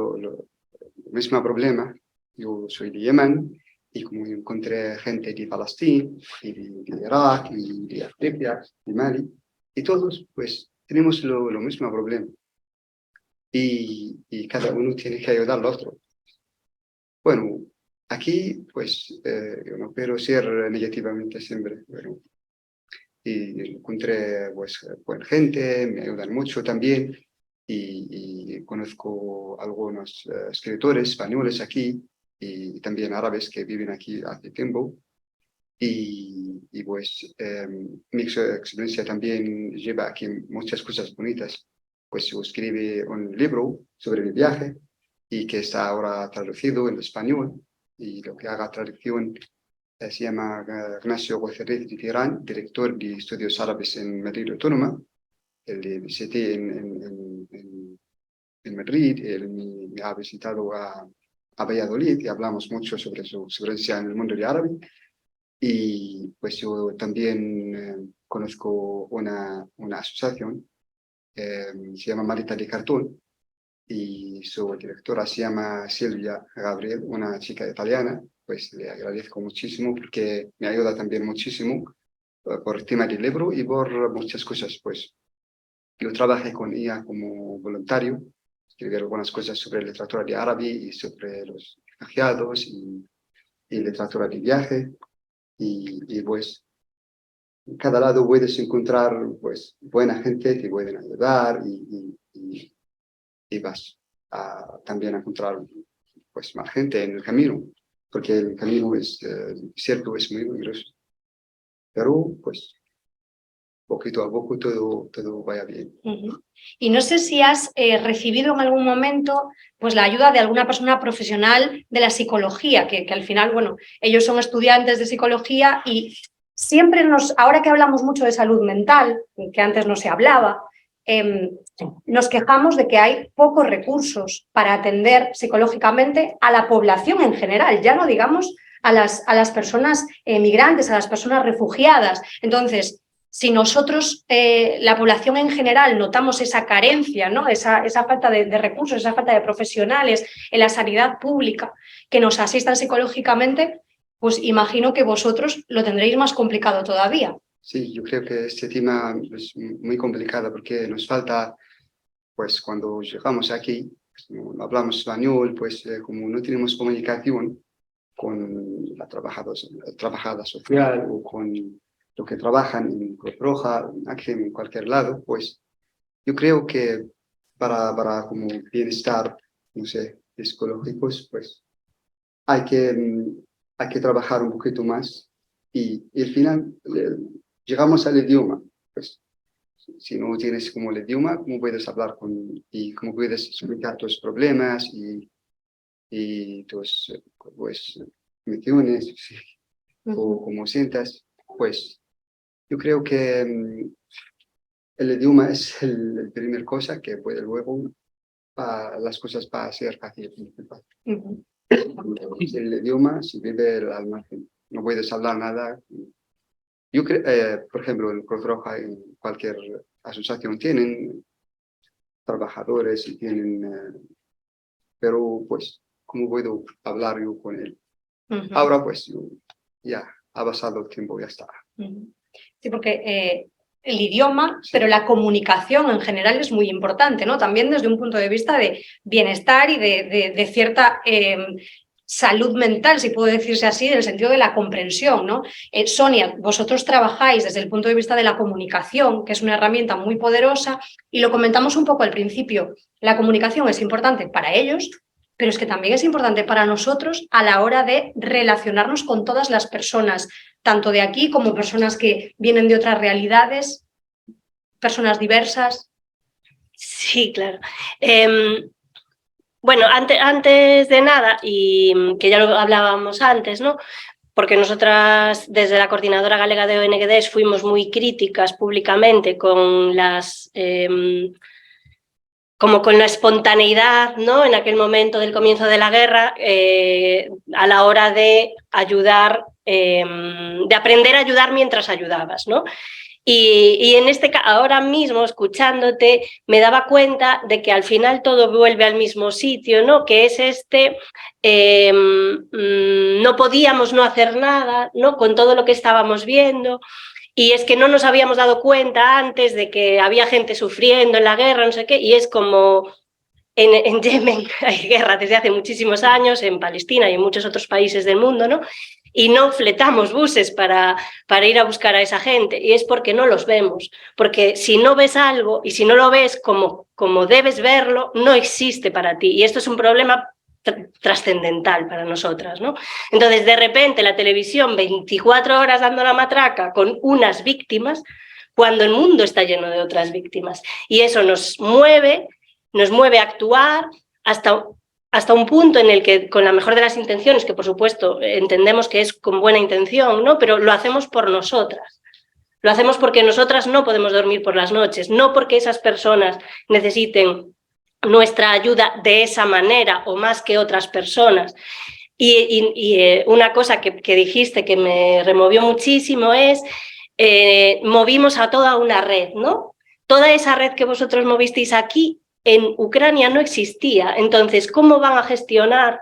mismo problema. Yo soy de Yemen y como encontré gente de Palestina, y de Irak, y de África, de Mali, y todos, pues, tenemos lo mismo problema. Y cada uno tiene que ayudar al otro. Bueno, aquí, pues, yo no quiero ser negativamente siempre, pero y encontré, pues, buena gente, me ayudan mucho también, y conozco algunos escritores españoles aquí, y también árabes que viven aquí hace tiempo, y pues, mi experiencia también lleva aquí muchas cosas bonitas. Pues yo escribí un libro sobre mi viaje y que está ahora traducido en español, y lo que haga traducción se llama Ignacio Guacerrez de Tirán, director de estudios árabes en Madrid Autónoma. Él visité en Madrid, él me ha visitado a Valladolid y hablamos mucho sobre su experiencia en el mundo de árabe. Y pues yo también conozco una asociación, se llama Maleta de Cartón, y su directora se llama Silvia Gabriel, una chica italiana. Pues le agradezco muchísimo porque me ayuda también muchísimo por el tema del libro y por muchas cosas. Pues yo trabajé con ella como voluntario, escribí algunas cosas sobre literatura de árabe y sobre los refugiados y literatura de viaje, y pues en cada lado puedes encontrar pues buena gente, te pueden ayudar, y vas también a encontrar pues más gente en el camino, porque el camino es cierto, es muy peligroso, pero pues poquito a poco todo vaya bien. Y no sé si has recibido en algún momento pues, la ayuda de alguna persona profesional de la psicología, que al final, bueno, ellos son estudiantes de psicología y siempre ahora que hablamos mucho de salud mental, que antes no se hablaba, nos quejamos de que hay pocos recursos para atender psicológicamente a la población en general, ya no digamos a las personas migrantes, a las personas refugiadas. Entonces, si nosotros, la población en general, notamos esa carencia, ¿no? esa falta de recursos, esa falta de profesionales en la sanidad pública que nos asistan psicológicamente, pues imagino que vosotros lo tendréis más complicado todavía. Sí, yo creo que este tema es muy complicado porque nos falta, pues cuando llegamos aquí, no hablamos español, pues como no tenemos comunicación con la trabajadora social o con los que trabajan en Cruz Roja, en cualquier lado, pues yo creo que para como bienestar, no sé, psicológicos, pues hay que trabajar un poquito más y al final llegamos al idioma. Pues si no tienes como el idioma, ¿cómo puedes hablar y cómo puedes explicar tus problemas y tus pues, emociones o cómo sientas? Pues yo creo que el idioma es la primera cosa que puede luego las cosas van a ser fáciles. El idioma, si vive al margen, no puedes hablar nada. Yo creo, por ejemplo, en Cruz Roja, en cualquier asociación tienen trabajadores y tienen, pero pues, ¿cómo puedo hablar yo con él? Ahora pues ya ha pasado el tiempo, ya está. Sí, porque el idioma, pero la comunicación en general es muy importante, ¿no? También desde un punto de vista de bienestar y de cierta salud mental, si puedo decirse así, en el sentido de la comprensión, ¿no? Sonia, vosotros trabajáis desde el punto de vista de la comunicación, que es una herramienta muy poderosa, y lo comentamos un poco al principio. La comunicación es importante para ellos, pero es que también es importante para nosotros a la hora de relacionarnos con todas las personas, tanto de aquí como personas que vienen de otras realidades, personas diversas. Sí, claro. Bueno, antes de nada, y que ya lo hablábamos antes, ¿no? Porque nosotras desde la Coordinadora Galega de ONGs fuimos muy críticas públicamente con como con la espontaneidad, ¿no? En aquel momento del comienzo de la guerra, a la hora de ayudar, de aprender a ayudar mientras ayudabas, ¿no? Y en ahora mismo, escuchándote, me daba cuenta de que al final todo vuelve al mismo sitio, ¿no? Que es no podíamos no hacer nada, ¿no? Con todo lo que estábamos viendo. Y es que no nos habíamos dado cuenta antes de que había gente sufriendo en la guerra, no sé qué, y es como en Yemen hay guerra desde hace muchísimos años, en Palestina y en muchos otros países del mundo, ¿no? Y no fletamos buses para ir a buscar a esa gente, y es porque no los vemos, porque si no ves algo y si no lo ves como debes verlo, no existe para ti, y esto es un problema trascendental para nosotras, ¿no? Entonces, de repente, la televisión 24 horas dando la matraca con unas víctimas, cuando el mundo está lleno de otras víctimas. Y eso nos mueve a actuar hasta un punto en el que, con la mejor de las intenciones, que por supuesto entendemos que es con buena intención, ¿no? Pero lo hacemos por nosotras. Lo hacemos porque nosotras no podemos dormir por las noches, no porque esas personas necesiten nuestra ayuda de esa manera o más que otras personas. Y una cosa que dijiste que me removió muchísimo es, movimos a toda una red, ¿no? Toda esa red que vosotros movisteis aquí, en Ucrania no existía. Entonces, ¿cómo van a gestionar?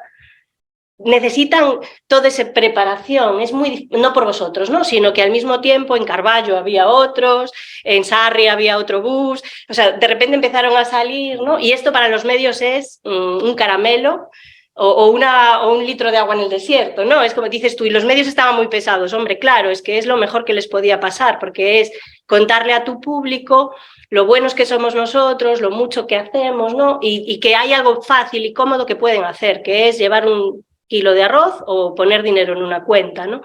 Necesitan toda esa preparación, es no por vosotros, ¿no? Sino que al mismo tiempo en Carballo había otros, en Sarri había otro bus, o sea, de repente empezaron a salir, ¿no? Y esto para los medios es un caramelo o un litro de agua en el desierto, ¿no? Es como dices tú, y los medios estaban muy pesados. Hombre, claro, es que es lo mejor que les podía pasar, porque es contarle a tu público lo buenos que somos nosotros, lo mucho que hacemos, ¿no? Y que hay algo fácil y cómodo que pueden hacer, que es llevar un kilo de arroz o poner dinero en una cuenta, ¿no?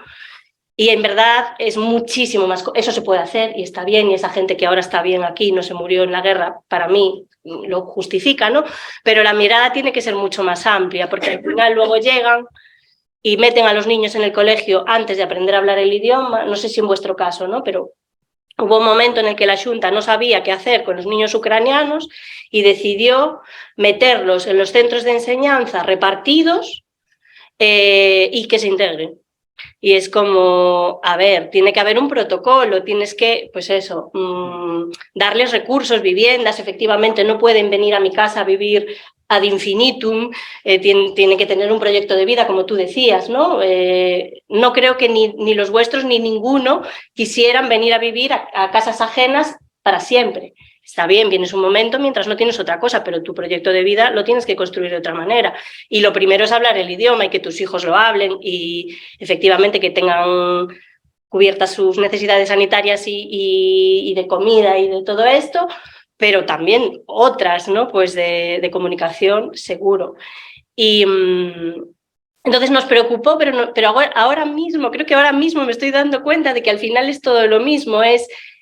Y en verdad es muchísimo más, eso se puede hacer y está bien, y esa gente que ahora está bien aquí, no se murió en la guerra, para mí lo justifica, ¿no? Pero la mirada tiene que ser mucho más amplia, porque al final luego llegan y meten a los niños en el colegio antes de aprender a hablar el idioma, no sé si en vuestro caso, ¿no? Pero hubo un momento en el que la Xunta no sabía qué hacer con los niños ucranianos y decidió meterlos en los centros de enseñanza repartidos y que se integren. Y es como, a ver, tiene que haber un protocolo, tienes que, pues eso, darles recursos, viviendas, efectivamente no pueden venir a mi casa a vivir ad infinitum, tienen que tener un proyecto de vida, como tú decías, ¿no? No creo que ni los vuestros ni ninguno quisieran venir a vivir a casas ajenas para siempre. Está bien, vienes un momento mientras no tienes otra cosa, pero tu proyecto de vida lo tienes que construir de otra manera. Y lo primero es hablar el idioma y que tus hijos lo hablen y efectivamente que tengan cubiertas sus necesidades sanitarias y de comida y de todo esto, pero también otras, ¿no? Pues de comunicación, seguro. Y entonces nos preocupó, pero ahora mismo, creo que ahora mismo me estoy dando cuenta de que al final es todo lo mismo,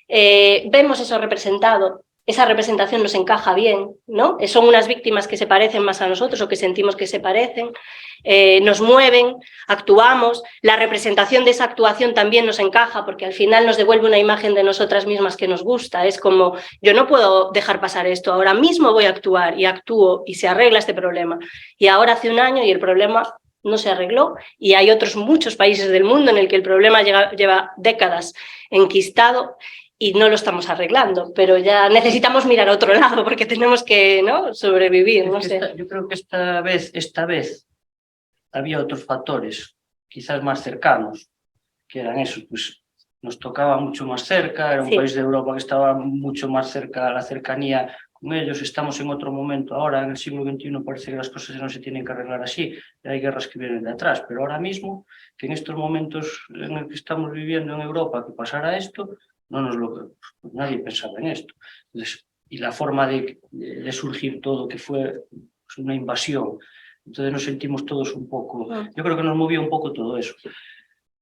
vemos eso representado. Esa representación nos encaja bien, ¿no? Son unas víctimas que se parecen más a nosotros o que sentimos que se parecen, nos mueven, actuamos, la representación de esa actuación también nos encaja porque al final nos devuelve una imagen de nosotras mismas que nos gusta, es como yo no puedo dejar pasar esto, ahora mismo voy a actuar y actúo y se arregla este problema y ahora hace un año y el problema no se arregló y hay otros muchos países del mundo en el que el problema lleva décadas enquistado y no lo estamos arreglando, pero ya necesitamos mirar a otro lado porque tenemos que, ¿no?, sobrevivir, no sé. Yo creo que esta vez había otros factores, quizás más cercanos, que eran esos, pues nos tocaba mucho más cerca, era un país de Europa que estaba mucho más cerca, la cercanía con ellos, estamos en otro momento, ahora en el siglo XXI parece que las cosas no se tienen que arreglar así, hay guerras que vienen de atrás, pero ahora mismo, que en estos momentos en el que estamos viviendo en Europa, que pasara esto, pues nadie pensaba en esto. Entonces, y la forma de surgir todo, que fue pues, una invasión, entonces nos sentimos todos un poco, yo creo que nos movió un poco todo eso.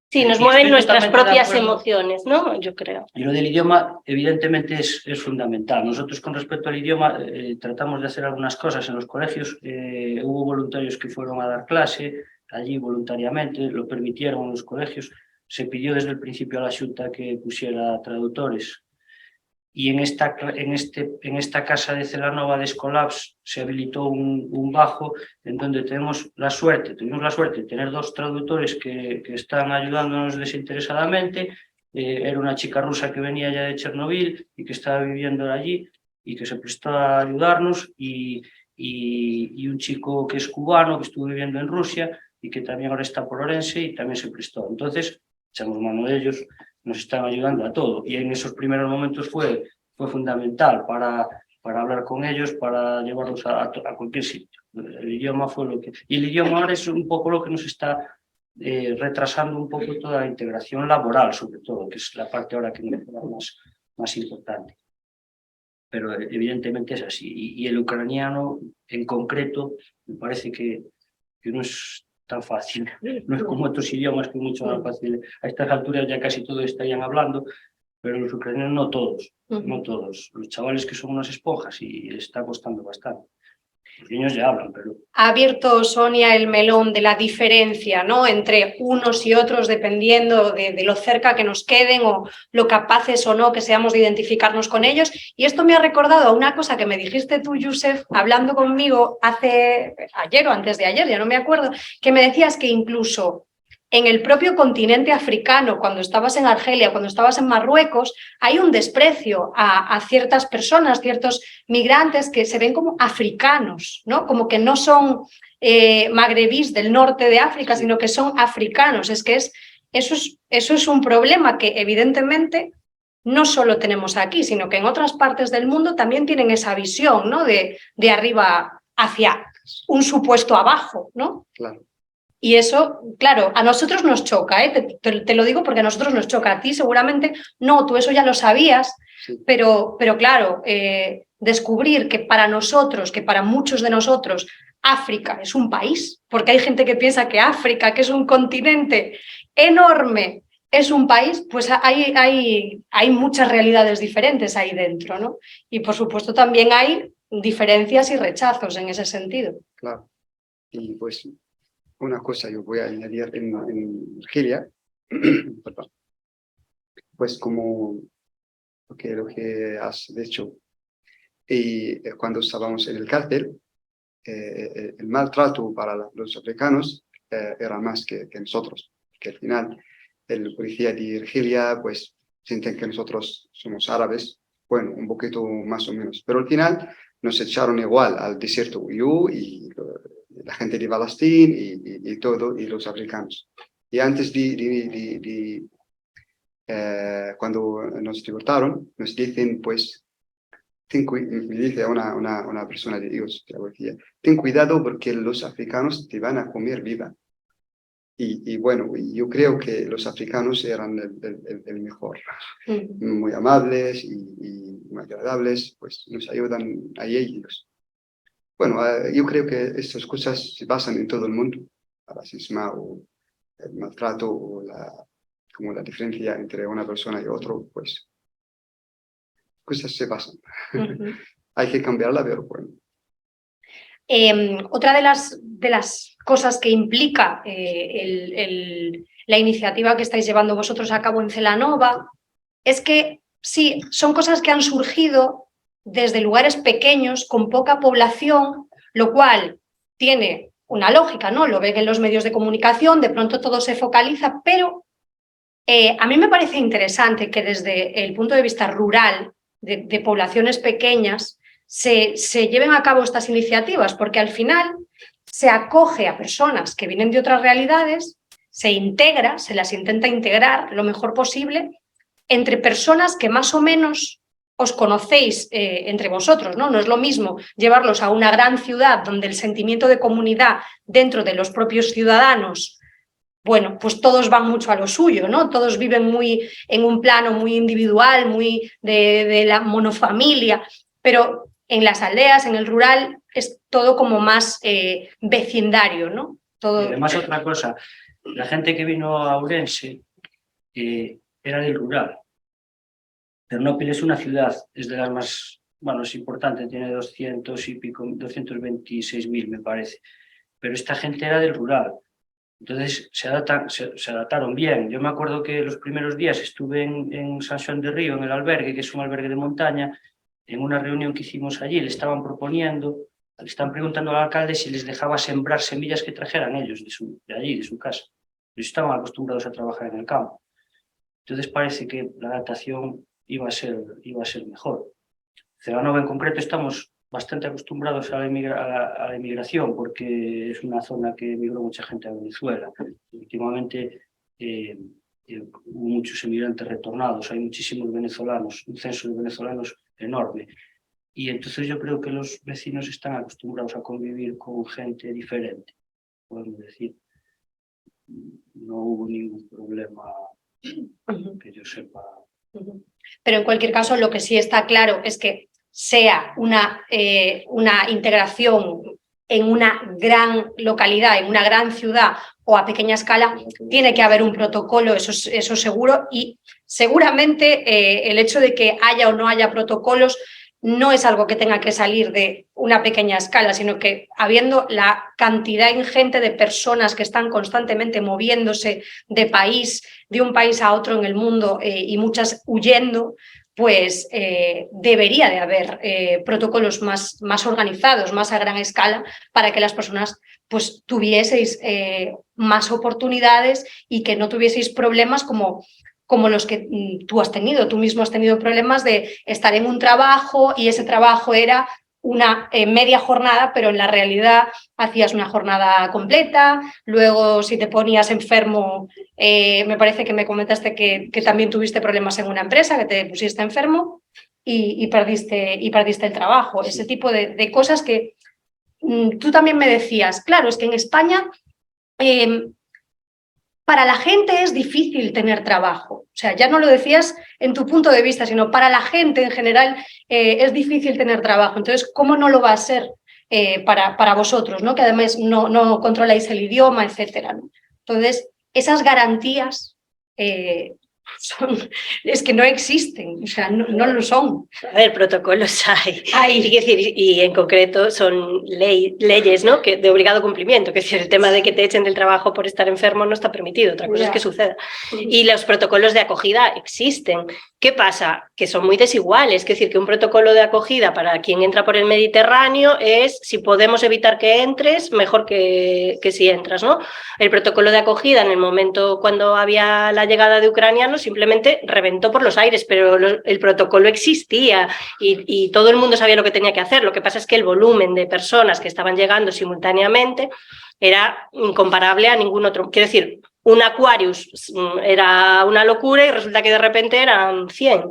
Sí, nos mueven nuestras propias emociones, ¿no? Yo creo. Y lo del idioma, evidentemente, es fundamental. Nosotros, con respecto al idioma, tratamos de hacer algunas cosas en los colegios. Hubo voluntarios que fueron a dar clase allí voluntariamente, lo permitieron en los colegios. Se pidió desde el principio a la Xunta que pusiera traductores. Y en esta casa de Celanova de Escolabs se habilitó un bajo en donde tuvimos la suerte de tener 2 traductores que están ayudándonos desinteresadamente. Era una chica rusa que venía ya de Chernobyl y que estaba viviendo allí y que se prestó a ayudarnos y un chico que es cubano que estuvo viviendo en Rusia y que también ahora está por Orense y también se prestó. Entonces echamos mano de ellos, nos están ayudando a todo y en esos primeros momentos fue fundamental para hablar con ellos, para llevarlos a cualquier sitio. El idioma fue lo que... Y el idioma ahora es un poco lo que nos está retrasando un poco toda la integración laboral, sobre todo, que es la parte ahora que me parece más importante. Pero evidentemente es así. Y el ucraniano, en concreto, me parece que no es tan fácil. No es como otros idiomas que es mucho más fácil. A estas alturas ya casi todos estarían hablando, pero los ucranianos no todos, no todos. Los chavales que son unas esponjas y les está costando bastante. Los niños ya hablan, pero... Ha abierto, Sonia, el melón de la diferencia, ¿no?, entre unos y otros dependiendo de lo cerca que nos queden o lo capaces o no que seamos de identificarnos con ellos. Y esto me ha recordado a una cosa que me dijiste tú, Josep, hablando conmigo ayer o antes de ayer, ya no me acuerdo, que me decías que incluso en el propio continente africano, cuando estabas en Argelia, cuando estabas en Marruecos, hay un desprecio a ciertas personas, ciertos migrantes que se ven como africanos, ¿no? Como que no son magrebíes del norte de África, sino que son africanos. Es que eso es un problema que evidentemente no solo tenemos aquí, sino que en otras partes del mundo también tienen esa visión, ¿no?, de arriba hacia un supuesto abajo, ¿no? Claro. Y eso, claro, a nosotros nos choca, ¿eh? Te lo digo porque a nosotros nos choca. A ti seguramente no, tú eso ya lo sabías, sí. pero claro, descubrir que para nosotros, que para muchos de nosotros, África es un país, porque hay gente que piensa que África, que es un continente enorme, es un país, pues hay muchas realidades diferentes ahí dentro, ¿no? Y por supuesto también hay diferencias y rechazos en ese sentido. Claro. Y pues una cosa yo voy a añadir en Argelia, perdón, pues como lo que has dicho, y cuando estábamos en el cárcel, el maltrato para los africanos era más que nosotros, porque al final el policía de Argelia pues sienten que nosotros somos árabes, bueno, un poquito más o menos, pero al final nos echaron igual al desierto Uyú y la gente de Palestina y todo, y los africanos. Y antes cuando nos deportaron, nos dicen pues, me dice una persona de Dios, que decía, ten cuidado porque los africanos te van a comer viva. Y bueno, yo creo que los africanos eran el mejor, muy amables y muy agradables, pues nos ayudan a ellos. Bueno, yo creo que estas cosas se basan en todo el mundo, el racismo o el maltrato o como la diferencia entre una persona y otro, pues cosas se pasan. Hay que cambiarla, pero bueno. Otra de las cosas que implica la iniciativa que estáis llevando vosotros a cabo en Celanova es que sí, son cosas que han surgido desde lugares pequeños, con poca población, lo cual tiene una lógica, ¿no? Lo ven en los medios de comunicación, de pronto todo se focaliza, pero a mí me parece interesante que desde el punto de vista rural, de poblaciones pequeñas, se lleven a cabo estas iniciativas, porque al final se acoge a personas que vienen de otras realidades, se integra, se las intenta integrar lo mejor posible entre personas que más o menos os conocéis entre vosotros, ¿no? No es lo mismo llevarlos a una gran ciudad donde el sentimiento de comunidad dentro de los propios ciudadanos, bueno, pues todos van mucho a lo suyo, ¿no? Todos viven muy en un plano muy individual, muy de la monofamilia, pero en las aldeas, en el rural, es todo como más vecindario, ¿no? Todo... Y además otra cosa, la gente que vino a Ourense era del rural. Ternópil es una ciudad, es de las más, bueno, es importante, tiene 200 y pico, 226.000 me parece, pero esta gente era del rural. Entonces se adaptaron bien. Yo me acuerdo que los primeros días estuve en San Juan de Río, en el albergue, que es un albergue de montaña, en una reunión que hicimos allí, le estaban preguntando al alcalde si les dejaba sembrar semillas que trajeran ellos de allí, de su casa. Ellos estaban acostumbrados a trabajar en el campo. Entonces parece que la adaptación iba a ser mejor. Celanova en concreto estamos bastante acostumbrados a la inmigración porque es una zona que emigró mucha gente a Venezuela. Últimamente hubo muchos emigrantes retornados, hay muchísimos venezolanos, un censo de venezolanos enorme. Y entonces yo creo que los vecinos están acostumbrados a convivir con gente diferente. Podemos decir, no hubo ningún problema que yo sepa. Pero en cualquier caso, lo que sí está claro es que sea una integración en una gran localidad, en una gran ciudad o a pequeña escala, tiene que haber un protocolo, eso seguro, y seguramente el hecho de que haya o no haya protocolos no es algo que tenga que salir de una pequeña escala, sino que habiendo la cantidad ingente de personas que están constantemente moviéndose de un país a otro en el mundo y muchas huyendo, pues debería de haber protocolos más organizados, más a gran escala, para que las personas pues tuvieseis más oportunidades y que no tuvieseis problemas como los que tú mismo has tenido problemas de estar en un trabajo y ese trabajo era una media jornada, pero en la realidad hacías una jornada completa. Luego, si te ponías enfermo, me parece que me comentaste que también tuviste problemas en una empresa, que te pusiste enfermo y perdiste el trabajo. Sí. Ese tipo de cosas que tú también me decías. Claro, es que en España para la gente es difícil tener trabajo. O sea, ya no lo decías en tu punto de vista, sino para la gente en general es difícil tener trabajo. Entonces, ¿cómo no lo va a ser para vosotros, ¿no? Que además no controláis el idioma, etcétera, ¿no? Entonces, esas garantías es que no existen, o sea, no lo son. A ver, protocolos hay. Hay. Y, decir, y en concreto son leyes, ¿no? Que de obligado cumplimiento, que es decir, el tema de que te echen del trabajo por estar enfermo no está permitido, otra cosa es que suceda. Y los protocolos de acogida existen. ¿Qué pasa? Que son muy desiguales, es decir, que un protocolo de acogida para quien entra por el Mediterráneo es, si podemos evitar que entres, mejor que si entras, ¿no? El protocolo de acogida en el momento cuando había la llegada de ucranianos simplemente reventó por los aires, pero el protocolo existía y todo el mundo sabía lo que tenía que hacer. Lo que pasa es que el volumen de personas que estaban llegando simultáneamente era incomparable a ningún otro. Quiero decir, un Aquarius era una locura y resulta que de repente eran 100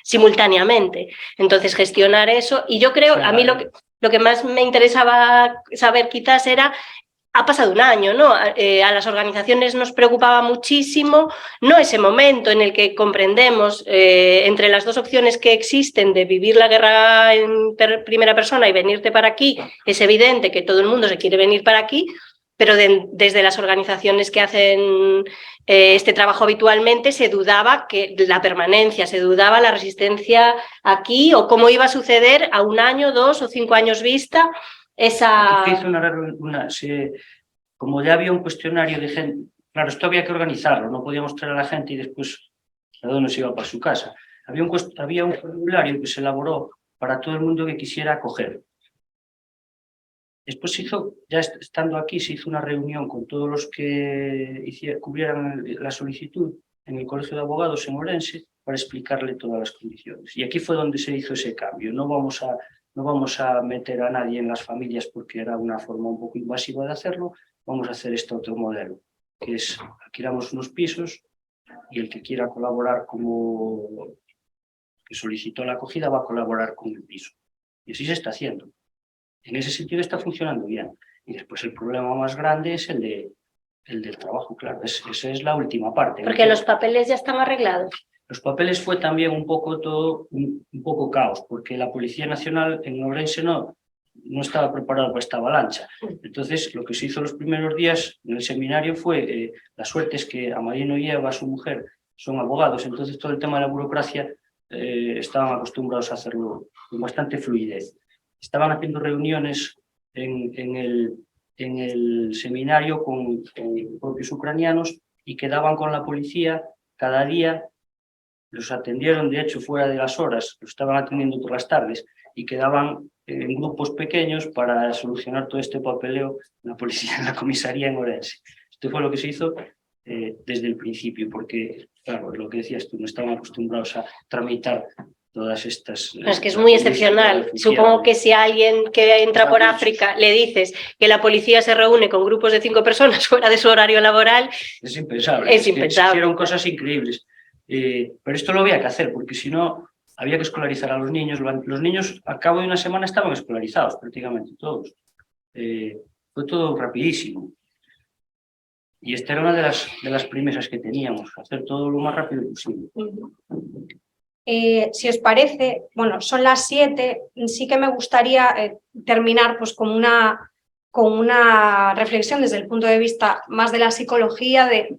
simultáneamente. Entonces, gestionar eso, y yo creo, a mí lo que más me interesaba saber quizás era, ha pasado un año, ¿no? A las organizaciones nos preocupaba muchísimo, no ese momento en el que comprendemos entre las dos opciones que existen de vivir la guerra en primera persona y venirte para aquí, es evidente que todo el mundo se quiere venir para aquí, pero desde las organizaciones que hacen este trabajo habitualmente se dudaba que la permanencia, se dudaba la resistencia aquí o cómo iba a suceder a 1 año, 2 o 5 años vista. Como ya había un cuestionario de gente, claro, esto había que organizarlo, no podíamos traer a la gente y después cada uno se iba para su casa. Había un formulario que se elaboró para todo el mundo que quisiera acoger. Después se hizo, ya estando aquí, se hizo una reunión con todos los que cubrieran la solicitud en el Colegio de Abogados en Orense para explicarle todas las condiciones. Y aquí fue donde se hizo ese cambio. No vamos a meter a nadie en las familias porque era una forma un poco invasiva de hacerlo. Vamos a hacer este otro modelo, que es alquilamos unos pisos y el que quiera colaborar como que solicitó la acogida va a colaborar con el piso. Y así se está haciendo. En ese sentido está funcionando bien. Y después el problema más grande es el del trabajo, claro. Esa es la última parte. Porque los papeles ya están arreglados. Los papeles fue también un poco caos, porque la Policía Nacional en Ourense no estaba preparada para esta avalancha. Entonces, lo que se hizo los primeros días en el seminario fue, la suerte es que Amadino y Eva, su mujer, son abogados, entonces todo el tema de la burocracia estaban acostumbrados a hacerlo con bastante fluidez. Estaban haciendo reuniones en el seminario con propios ucranianos y quedaban con la policía cada día. Los atendieron, de hecho, fuera de las horas, los estaban atendiendo por las tardes y quedaban en grupos pequeños para solucionar todo este papeleo en la policía, en la comisaría en Orense. Esto fue lo que se hizo desde el principio, porque, claro, lo que decías tú, no estaban acostumbrados a tramitar todas estas... Es que es muy excepcional. Supongo que si a alguien que entra por África le dices que la policía se reúne con grupos de 5 personas fuera de su horario laboral... Es impensable. Es impensable. Hicieron cosas increíbles. Pero esto lo había que hacer, porque si no, había que escolarizar a los niños. Los niños, al cabo de una semana, estaban escolarizados, prácticamente todos. Fue todo rapidísimo. Y esta era una de las primeras que teníamos, hacer todo lo más rápido posible. Si os parece, bueno, son las 7, sí que me gustaría terminar pues, con una reflexión desde el punto de vista más de la psicología, de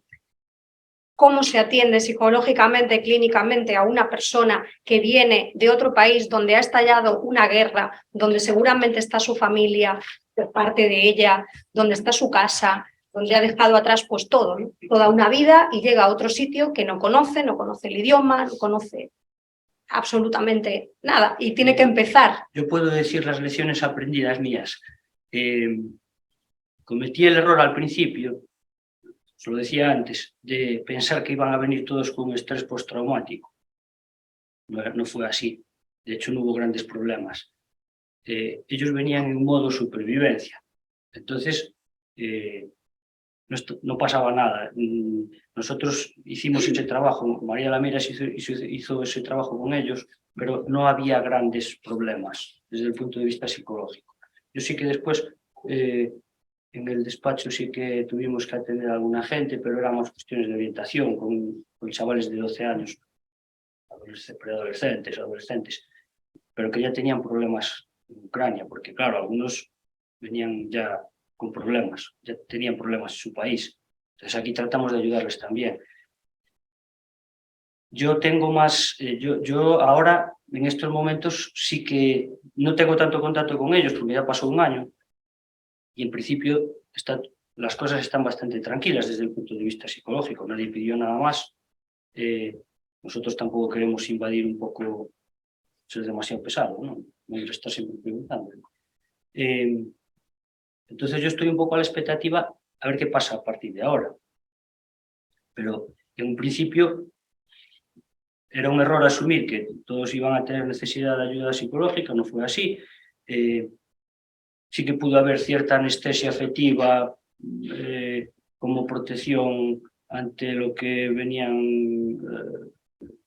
cómo se atiende psicológicamente, clínicamente a una persona que viene de otro país donde ha estallado una guerra, donde seguramente está su familia, parte de ella, donde está su casa, donde ha dejado atrás pues todo, ¿no? Toda una vida, y llega a otro sitio que no conoce el idioma, no conoce absolutamente nada y tiene que empezar. Yo puedo decir las lecciones aprendidas mías. Cometí el error al principio, os lo decía antes, de pensar que iban a venir todos con estrés postraumático. No fue así. De hecho, no hubo grandes problemas. Ellos venían en modo supervivencia. Entonces, no pasaba nada. Nosotros hicimos ese trabajo, María Lameiras hizo ese trabajo con ellos, pero no había grandes problemas desde el punto de vista psicológico. Yo sí que después, en el despacho sí que tuvimos que atender a alguna gente, pero eran más cuestiones de orientación, con chavales de 12 años, preadolescentes, adolescentes, pero que ya tenían problemas en Ucrania, porque claro, algunos venían ya con problemas, ya tenían problemas en su país. Entonces aquí tratamos de ayudarles también. Yo tengo más, yo ahora, en estos momentos, sí que no tengo tanto contacto con ellos, porque ya pasó un año, y en principio las cosas están bastante tranquilas desde el punto de vista psicológico, nadie pidió nada más. Nosotros tampoco queremos invadir un poco, ser demasiado pesado, ¿no? No estar siempre preguntando. Entonces yo estoy un poco a la expectativa a ver qué pasa a partir de ahora. Pero en un principio era un error asumir que todos iban a tener necesidad de ayuda psicológica, no fue así. Sí que pudo haber cierta anestesia afectiva como protección ante lo que venían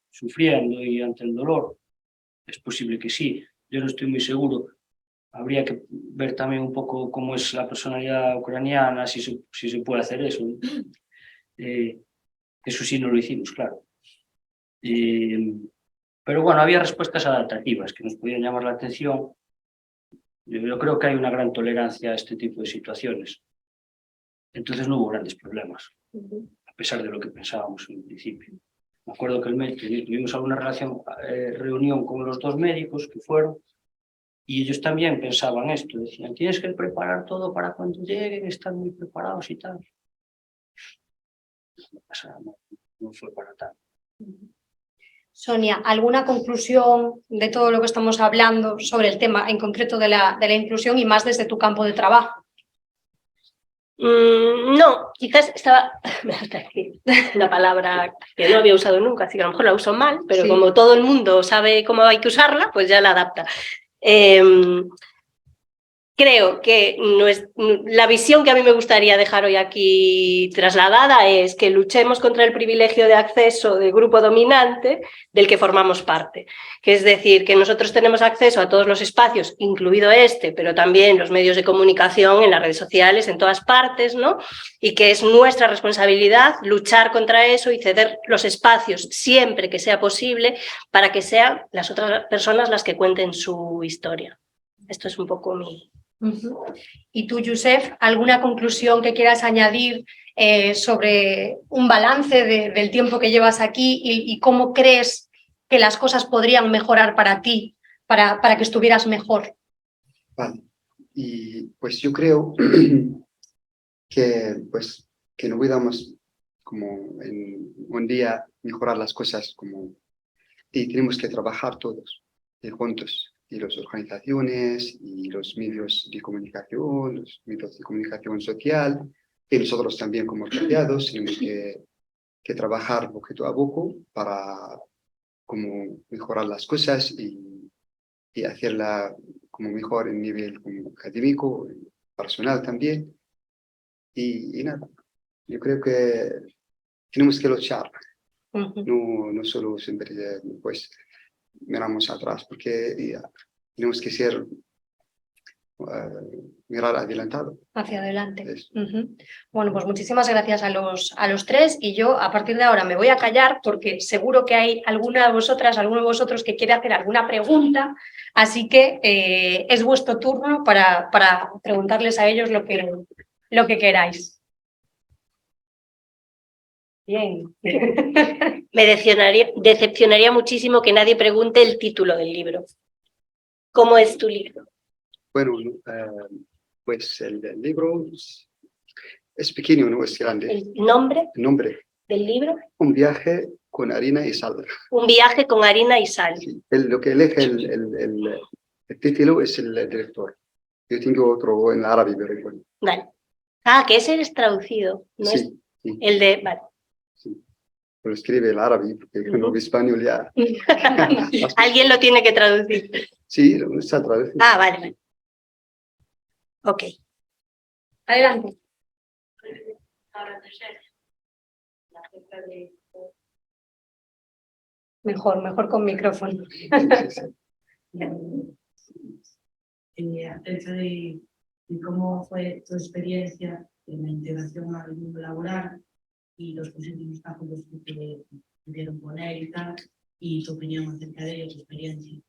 sufriendo y ante el dolor. Es posible que sí, yo no estoy muy seguro. Habría que ver también un poco cómo es la personalidad ucraniana, si se puede hacer eso. Eso sí no lo hicimos, claro. Pero bueno, había respuestas adaptativas que nos podían llamar la atención. Yo creo que hay una gran tolerancia a este tipo de situaciones. Entonces no hubo grandes problemas, a pesar de lo que pensábamos en un principio. Me acuerdo que tuvimos alguna reunión con los dos médicos que fueron, y ellos también pensaban esto, decían, tienes que preparar todo para cuando lleguen, estar muy preparados y tal. No fue para tanto. Sonia, ¿alguna conclusión de todo lo que estamos hablando sobre el tema en concreto de la inclusión y más desde tu campo de trabajo? No, quizás estaba una palabra que no había usado nunca, así que a lo mejor la uso mal, pero sí, como todo el mundo sabe cómo hay que usarla, pues ya la adapta. Creo que la visión que a mí me gustaría dejar hoy aquí trasladada es que luchemos contra el privilegio de acceso del grupo dominante del que formamos parte. Que es decir, que nosotros tenemos acceso a todos los espacios, incluido este, pero también los medios de comunicación, en las redes sociales, en todas partes, ¿no? Y que es nuestra responsabilidad luchar contra eso y ceder los espacios siempre que sea posible para que sean las otras personas las que cuenten su historia. Esto es un poco mi... ¿Y tú, Josep, alguna conclusión que quieras añadir sobre un balance del tiempo que llevas aquí y cómo crees que las cosas podrían mejorar para ti, para que estuvieras mejor? Vale. Y pues yo creo que no podamos como en un día mejorar las cosas y tenemos que trabajar todos juntos. Y las organizaciones y los medios de comunicación social, y nosotros también como asociados tenemos que trabajar poquito a poco para como mejorar las cosas y hacerla como mejor en nivel como académico, personal también. Y nada, yo creo que tenemos que luchar, no solo siempre pues miramos atrás, porque tenemos que ser mirar adelantado. Hacia adelante. Bueno, pues muchísimas gracias a los tres, y yo a partir de ahora me voy a callar porque seguro que hay alguno de vosotros que quiere hacer alguna pregunta, así que es vuestro turno para preguntarles a ellos lo que queráis. Bien. Me decepcionaría muchísimo que nadie pregunte el título del libro. ¿Cómo es tu libro? Bueno, pues el libro es pequeño, no es grande. ¿El nombre? El nombre del libro. Un viaje con harina y sal. Un viaje con harina y sal. Sí. Lo que elige el título es el director. Yo tengo otro en árabe, pero bueno. Vale. Ah, que ese es traducido. ¿No sí, es sí. El de... Vale. Sí. Pero escribe el árabe, porque con el español ya... Alguien lo tiene que traducir. Sí, lo está traducido. Ah, vale. Ok. Adelante. Mejor con micrófono. Acerca de cómo fue tu experiencia en la integración al mundo laboral y los posibles obstáculos que pudieron poner y tal, y tu opinión acerca de ellos, tu experiencia.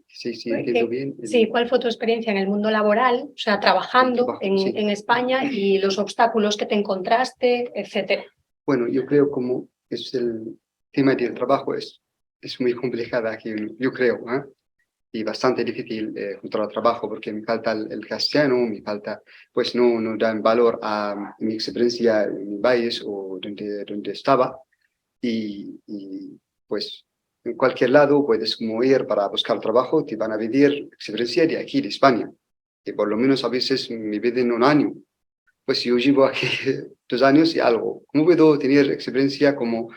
Sí, entiendo bien. Sí, ¿cuál fue tu experiencia en el mundo laboral? O sea, trabajando en España y los obstáculos que te encontraste, etcétera. Bueno, yo creo como es el tema del trabajo es muy complicada aquí, yo creo, ¿eh? Y bastante difícil encontrar trabajo porque me falta el castellano, me falta, pues no dan valor a mi experiencia en mi país o donde estaba y pues en cualquier lado puedes como ir para buscar trabajo, te van a pedir experiencia de aquí, de España, y por lo menos a veces me piden un año. Pues yo llevo aquí 2 años y algo. ¿Cómo puedo tener experiencia como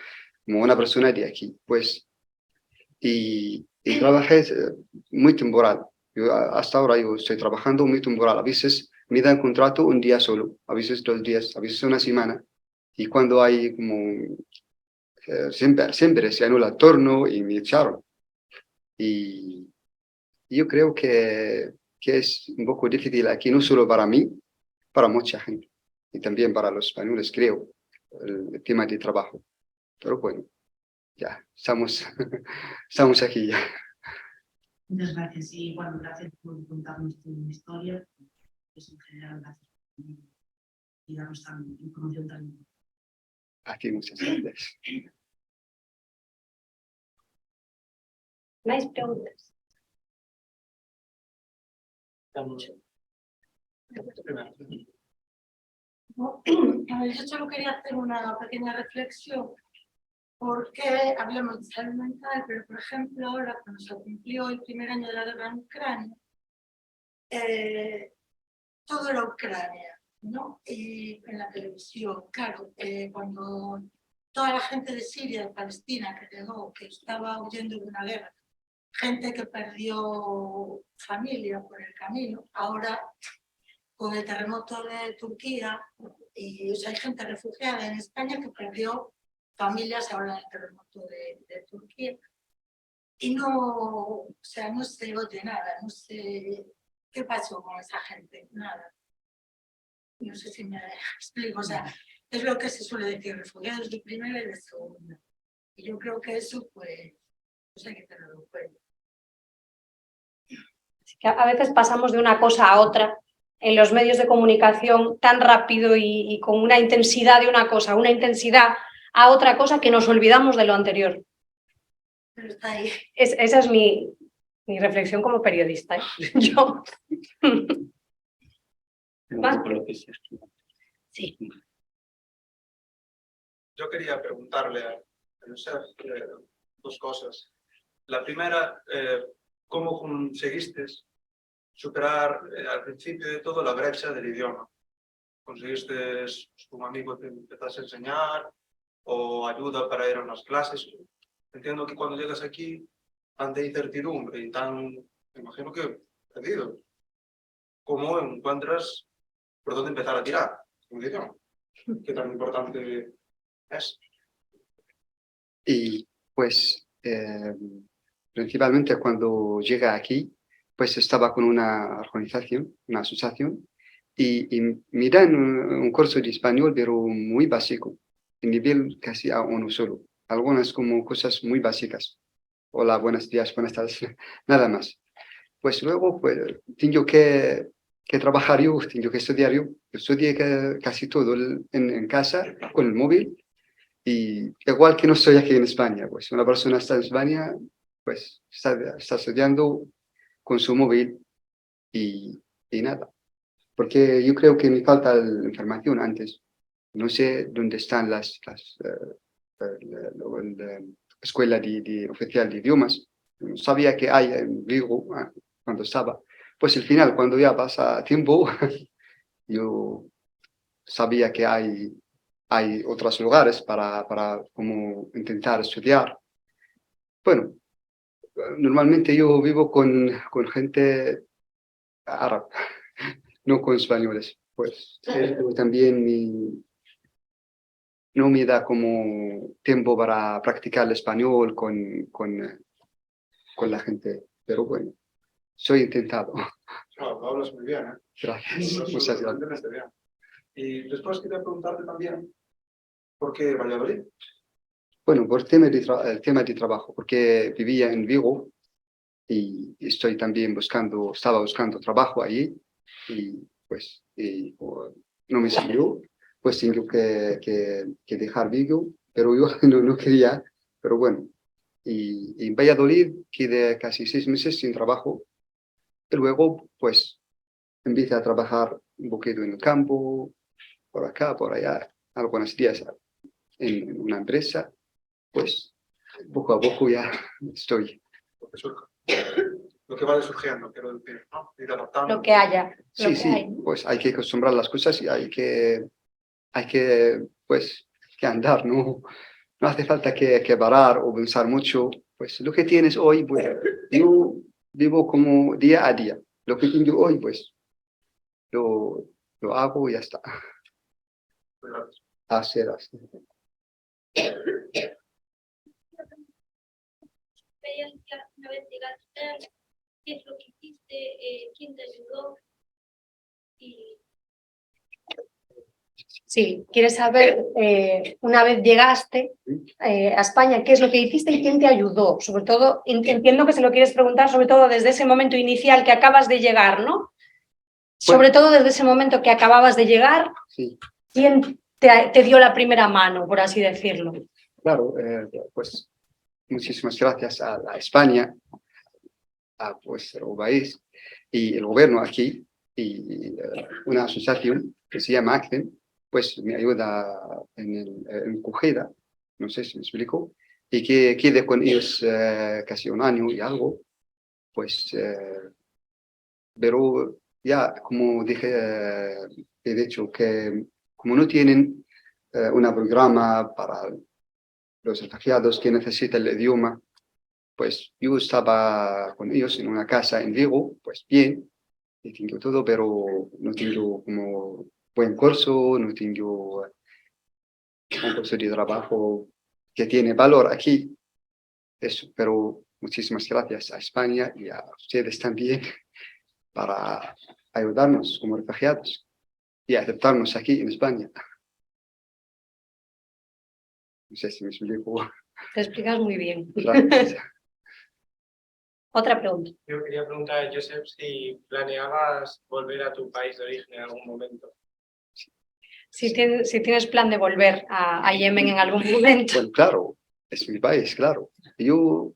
una persona de aquí? Pues, y trabajé muy temporal. Hasta ahora yo estoy trabajando muy temporal. A veces me dan contrato un día solo, a veces 2 días, a veces una semana. Y cuando hay como, siempre se anula el turno y me echaron. Y yo creo que es un poco difícil aquí, no solo para mí, para mucha gente. Y también para los españoles, creo, el tema de trabajo. Pero bueno, ya, estamos aquí ya. Muchas gracias y bueno, gracias por contarnos tu historia. Pues en general, gracias y darnos tan información tan importante. Aquí muchas gracias. ¿Más preguntas? Yo solo quería hacer una pequeña reflexión, porque hablamos de salud mental, pero por ejemplo ahora cuando se cumplió el primer año de la guerra en Ucrania, todo era Ucrania, ¿no? Y en la televisión, claro, cuando toda la gente de Siria, de Palestina, que llegó, que estaba huyendo de una guerra, gente que perdió familia por el camino, ahora con el terremoto de Turquía, y o sea, hay gente refugiada en España que perdió familias ahora en el terremoto de Turquía. Y no, o sea, no se oye nada, no sé qué pasó con esa gente, nada. No sé si me explico, o sea, es lo que se suele decir, refugiados de primera y de segunda. Y yo creo que eso, pues hay que tenerlo en cuenta. Así que a veces pasamos de una cosa a otra en los medios de comunicación tan rápido y con una intensidad de una cosa, una intensidad a otra cosa que nos olvidamos de lo anterior. Pero está ahí. Esa es mi reflexión como periodista, ¿eh? Yo. ¿Más? Sí. Yo quería preguntarle a Josep dos cosas. La primera, ¿cómo conseguiste superar al principio de todo la brecha del idioma? ¿Conseguiste que un amigo te empezase a enseñar o ayuda para ir a unas clases? Entiendo que cuando llegas aquí, tan de incertidumbre y tan, me imagino que perdido, ¿cómo encuentras por dónde empezar a tirar un idioma? ¿Qué tan importante es? Y pues principalmente cuando llegué aquí, pues estaba con una organización, una asociación, y me dan un curso de español, pero muy básico, en nivel casi a uno solo. Algunas como cosas muy básicas. Hola, buenos días, buenas tardes, nada más. Pues luego pues, tengo que trabajar yo, tengo que estudiar yo. Estudié casi todo en casa con el móvil. Y igual que no estoy aquí en España, pues una persona está en España, pues está estudiando con su móvil y nada. Porque yo creo que me falta la información antes. No sé dónde están la escuela oficial de idiomas. No sabía que hay en Vigo cuando estaba. Pues al final, cuando ya pasa tiempo, yo sabía que hay otros lugares para como intentar estudiar. Bueno, normalmente yo vivo con gente árabe, no con españoles. Pues también no me da como tiempo para practicar el español con la gente. Pero bueno, soy intentado. Claro, lo hablas muy bien, ¿eh? Gracias, muchas gracias. Bien. Y después quería preguntarte también, ¿por qué Valladolid? Bueno, por el tema de trabajo, porque vivía en Vigo y estoy también estaba buscando trabajo ahí y pues no me salió. pues tengo que dejar Vigo, pero yo no quería, pero bueno. Y en Valladolid quedé casi 6 meses sin trabajo. Y luego, pues, empecé a trabajar un poquito en el campo, por acá, por allá, algunos días en una empresa. Pues, poco a poco ya estoy. Lo que surja. Lo que vaya surgiendo, quiero decir, ¿no? Ir adaptando. Lo que haya. Sí, lo que sí, hay, ¿no? pues hay que acostumbrar las cosas y hay que pues, que andar, ¿no? No hace falta que parar o pensar mucho. Pues lo que tienes hoy, pues yo vivo como día a día. Lo que tengo hoy, pues lo hago y ya está. Hacer así. Experiencia, una vez llegaste, qué es lo que hiciste, quién te ayudó y Sí, quieres saber, una vez llegaste a España, qué es lo que hiciste y quién te ayudó. Sobre todo, entiendo que se lo quieres preguntar, sobre todo desde ese momento inicial que acabas de llegar, ¿no? Sobre todo desde ese momento que acababas de llegar, Sí, ¿quién te dio la primera mano, por así decirlo? claro, pues muchísimas gracias a España, a vuestro país y el gobierno aquí y una asociación que se llama ACCEN, pues me ayuda en acogida, no sé si me explico, y que quedé con ellos casi un año y algo, pues, pero ya, como dije, he dicho que como no tienen un programa para los refugiados que necesitan el idioma, pues yo estaba con ellos en una casa en Vigo, pues bien, y tengo todo, pero no tengo como buen curso, no tengo un curso de trabajo que tiene valor aquí. Eso, pero muchísimas gracias a España y a ustedes también para ayudarnos como refugiados y aceptarnos aquí en España. No sé si me explico. Te explicas muy bien. Gracias. Otra pregunta. Yo quería preguntar a Josep si planeabas volver a tu país de origen en algún momento. Si tienes plan de volver a Yemen en algún momento. Bueno, claro, es mi país, claro. Yo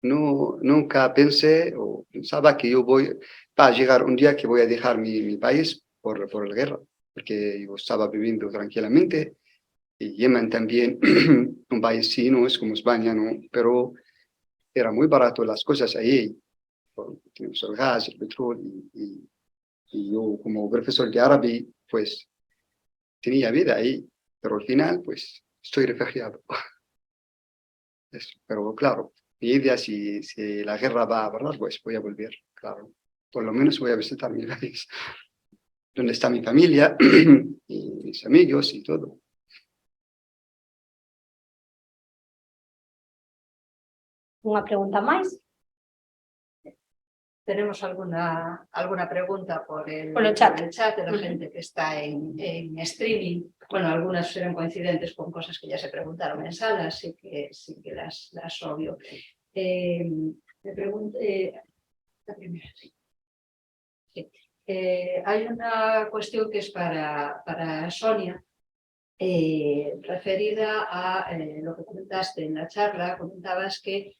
nunca pensé o pensaba que yo voy a llegar un día que voy a dejar mi país por la guerra, porque yo estaba viviendo tranquilamente y Yemen también, un país sí, no es como España, ¿no? Pero era muy barato las cosas ahí, tenemos el gas, el petróleo y yo como profesor de árabe, pues tenía vida ahí, pero al final, pues estoy refugiado. Pero claro, mi idea, si la guerra va a parar, pues voy a volver, claro. Por lo menos voy a visitar mi país, donde está mi familia y mis amigos y todo. Unha pregunta máis? Tenemos alguna pregunta por el chat. de la gente que está en streaming. Bueno, algunas serán coincidentes con cosas que ya se preguntaron en sala, así que las obvio. Me pregunto, la primera, sí. Sí. Hay una cuestión que es para Sonia, referida a lo que comentaste en la charla. Comentabas que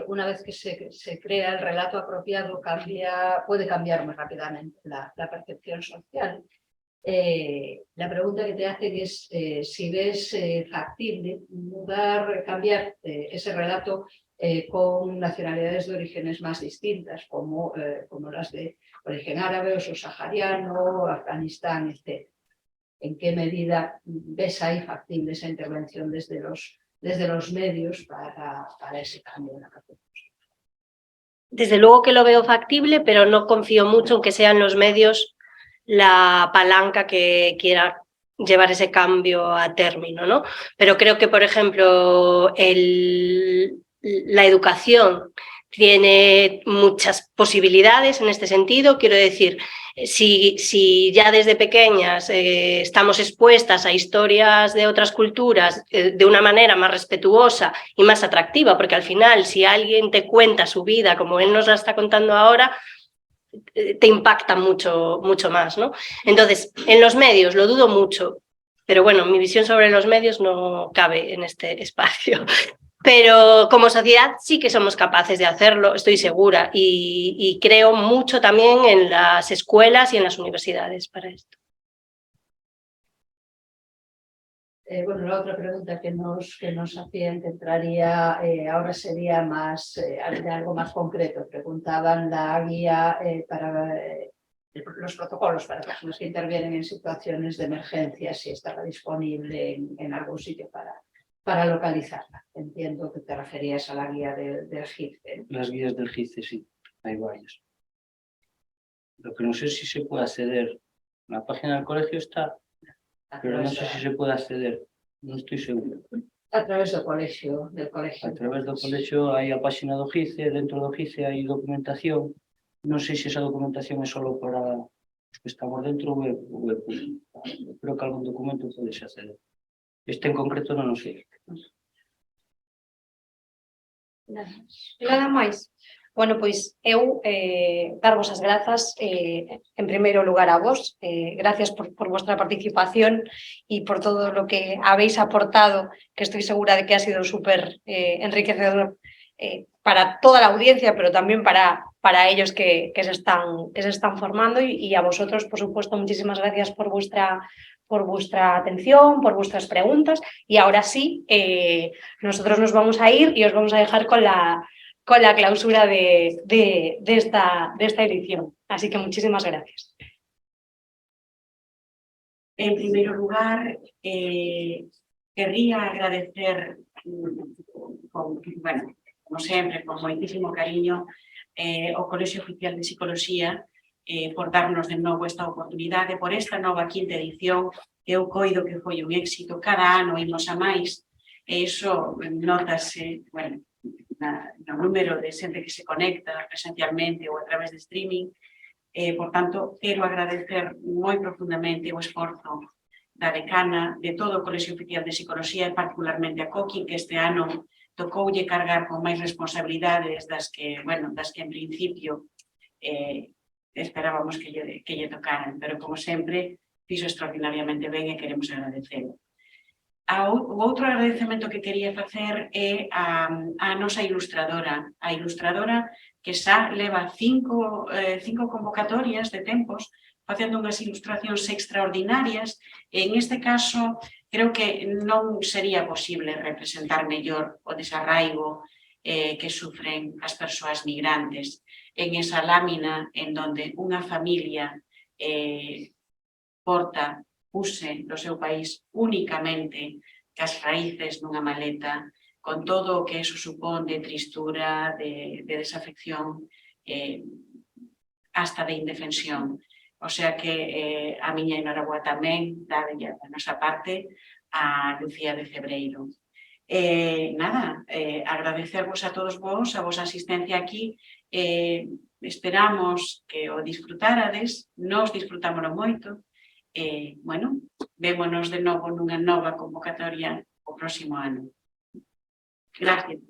una vez que se crea el relato apropiado, puede cambiar muy rápidamente la percepción social. La pregunta que te hacen es si ves factible cambiar ese relato con nacionalidades de orígenes más distintas, como las de origen árabe o subsahariano, Afganistán, etc. ¿En qué medida ves ahí factible esa intervención desde los medios para ese cambio en la percepción? Desde luego que lo veo factible, pero no confío mucho en que sean los medios la palanca que quiera llevar ese cambio a término, ¿no? Pero creo que, por ejemplo, la educación tiene muchas posibilidades en este sentido. Quiero decir, si ya desde pequeñas estamos expuestas a historias de otras culturas de una manera más respetuosa y más atractiva, porque al final, si alguien te cuenta su vida como él nos la está contando ahora, te impacta mucho más, ¿no? Entonces, en los medios lo dudo mucho, Pero bueno, mi visión sobre los medios no cabe en este espacio. Pero como sociedad sí que somos capaces de hacerlo, estoy segura, y creo mucho también en las escuelas y en las universidades para esto. Bueno, la otra pregunta que nos hacían, que entraría ahora, sería más de algo más concreto. Preguntaban la guía para los protocolos para personas que intervienen en situaciones de emergencia, si estaba disponible en algún sitio para localizarla. Entiendo que te referías a la guía del GICE. Las guías del GICE, sí, hay varias. Lo que no sé si se puede acceder, en la página del colegio está, pero no sé si se puede acceder, non estoy seguro. A través do colegio. A través do colexio hai a página do GICE, dentro do GICE hai documentación. Non sei se esa documentación é só para os que estamos dentro ou é pública. Creo que algún documento podes acceder. Este en concreto non o sei. Nada máis. Bueno, pois eu darvos as grazas en primeiro lugar a vos. Gracias por vuestra participación y por todo lo que habéis aportado, que estoy segura de que ha sido súper enriquecedor para toda la audiencia, pero también para ellos que se están formando, y a vosotros, por supuesto, muchísimas gracias por vuestra atención, por vuestras preguntas. Y ahora sí, nosotros nos vamos a ir y os vamos a dejar con la clausura de esta edición. Así que muchísimas gracias. En primer lugar, querría agradecer, bueno, como sempre, con moitísimo cariño, ao Colexio Oficial de Psicoloxía por darnos de novo esta oportunidade, por esta nova quinta edición, que eu coido que foi un éxito. Cada ano imos a máis, e iso notase, bueno, no número de xente que se conecta presencialmente ou a través de streaming. Por tanto, quero agradecer moi profundamente o esforzo da decana, de todo o Colexio Oficial de Psicoloxía, e particularmente a Coqui, que este ano tocoulle cargar con máis responsabilidades das que en principio esperábamos que lle tocaran, pero como sempre fixo extraordinariamente ben e queremos agradecelo. O outro agradecemento que quería facer é a nosa ilustradora, que xa leva cinco convocatorias de tempos facendo unhas ilustracións extraordinarias, e en este caso creo que non sería posible representar mellor o desarraigo que sufren as persoas migrantes en esa lámina en donde unha familia puse do seu país únicamente cas raíces nunha maleta, con todo o que eso supón de tristura, de desafección, hasta de indefensión. O sea que a miña enhoraboa tamén da nosa parte a Lucía de Cebreiro. Agradecervos a todos vos a vosa asistencia aquí. Esperamos que o disfrutárades, nos disfrutámoslo moito. Bueno, vémonos de novo nunha nova convocatoria o próximo ano. Gracias.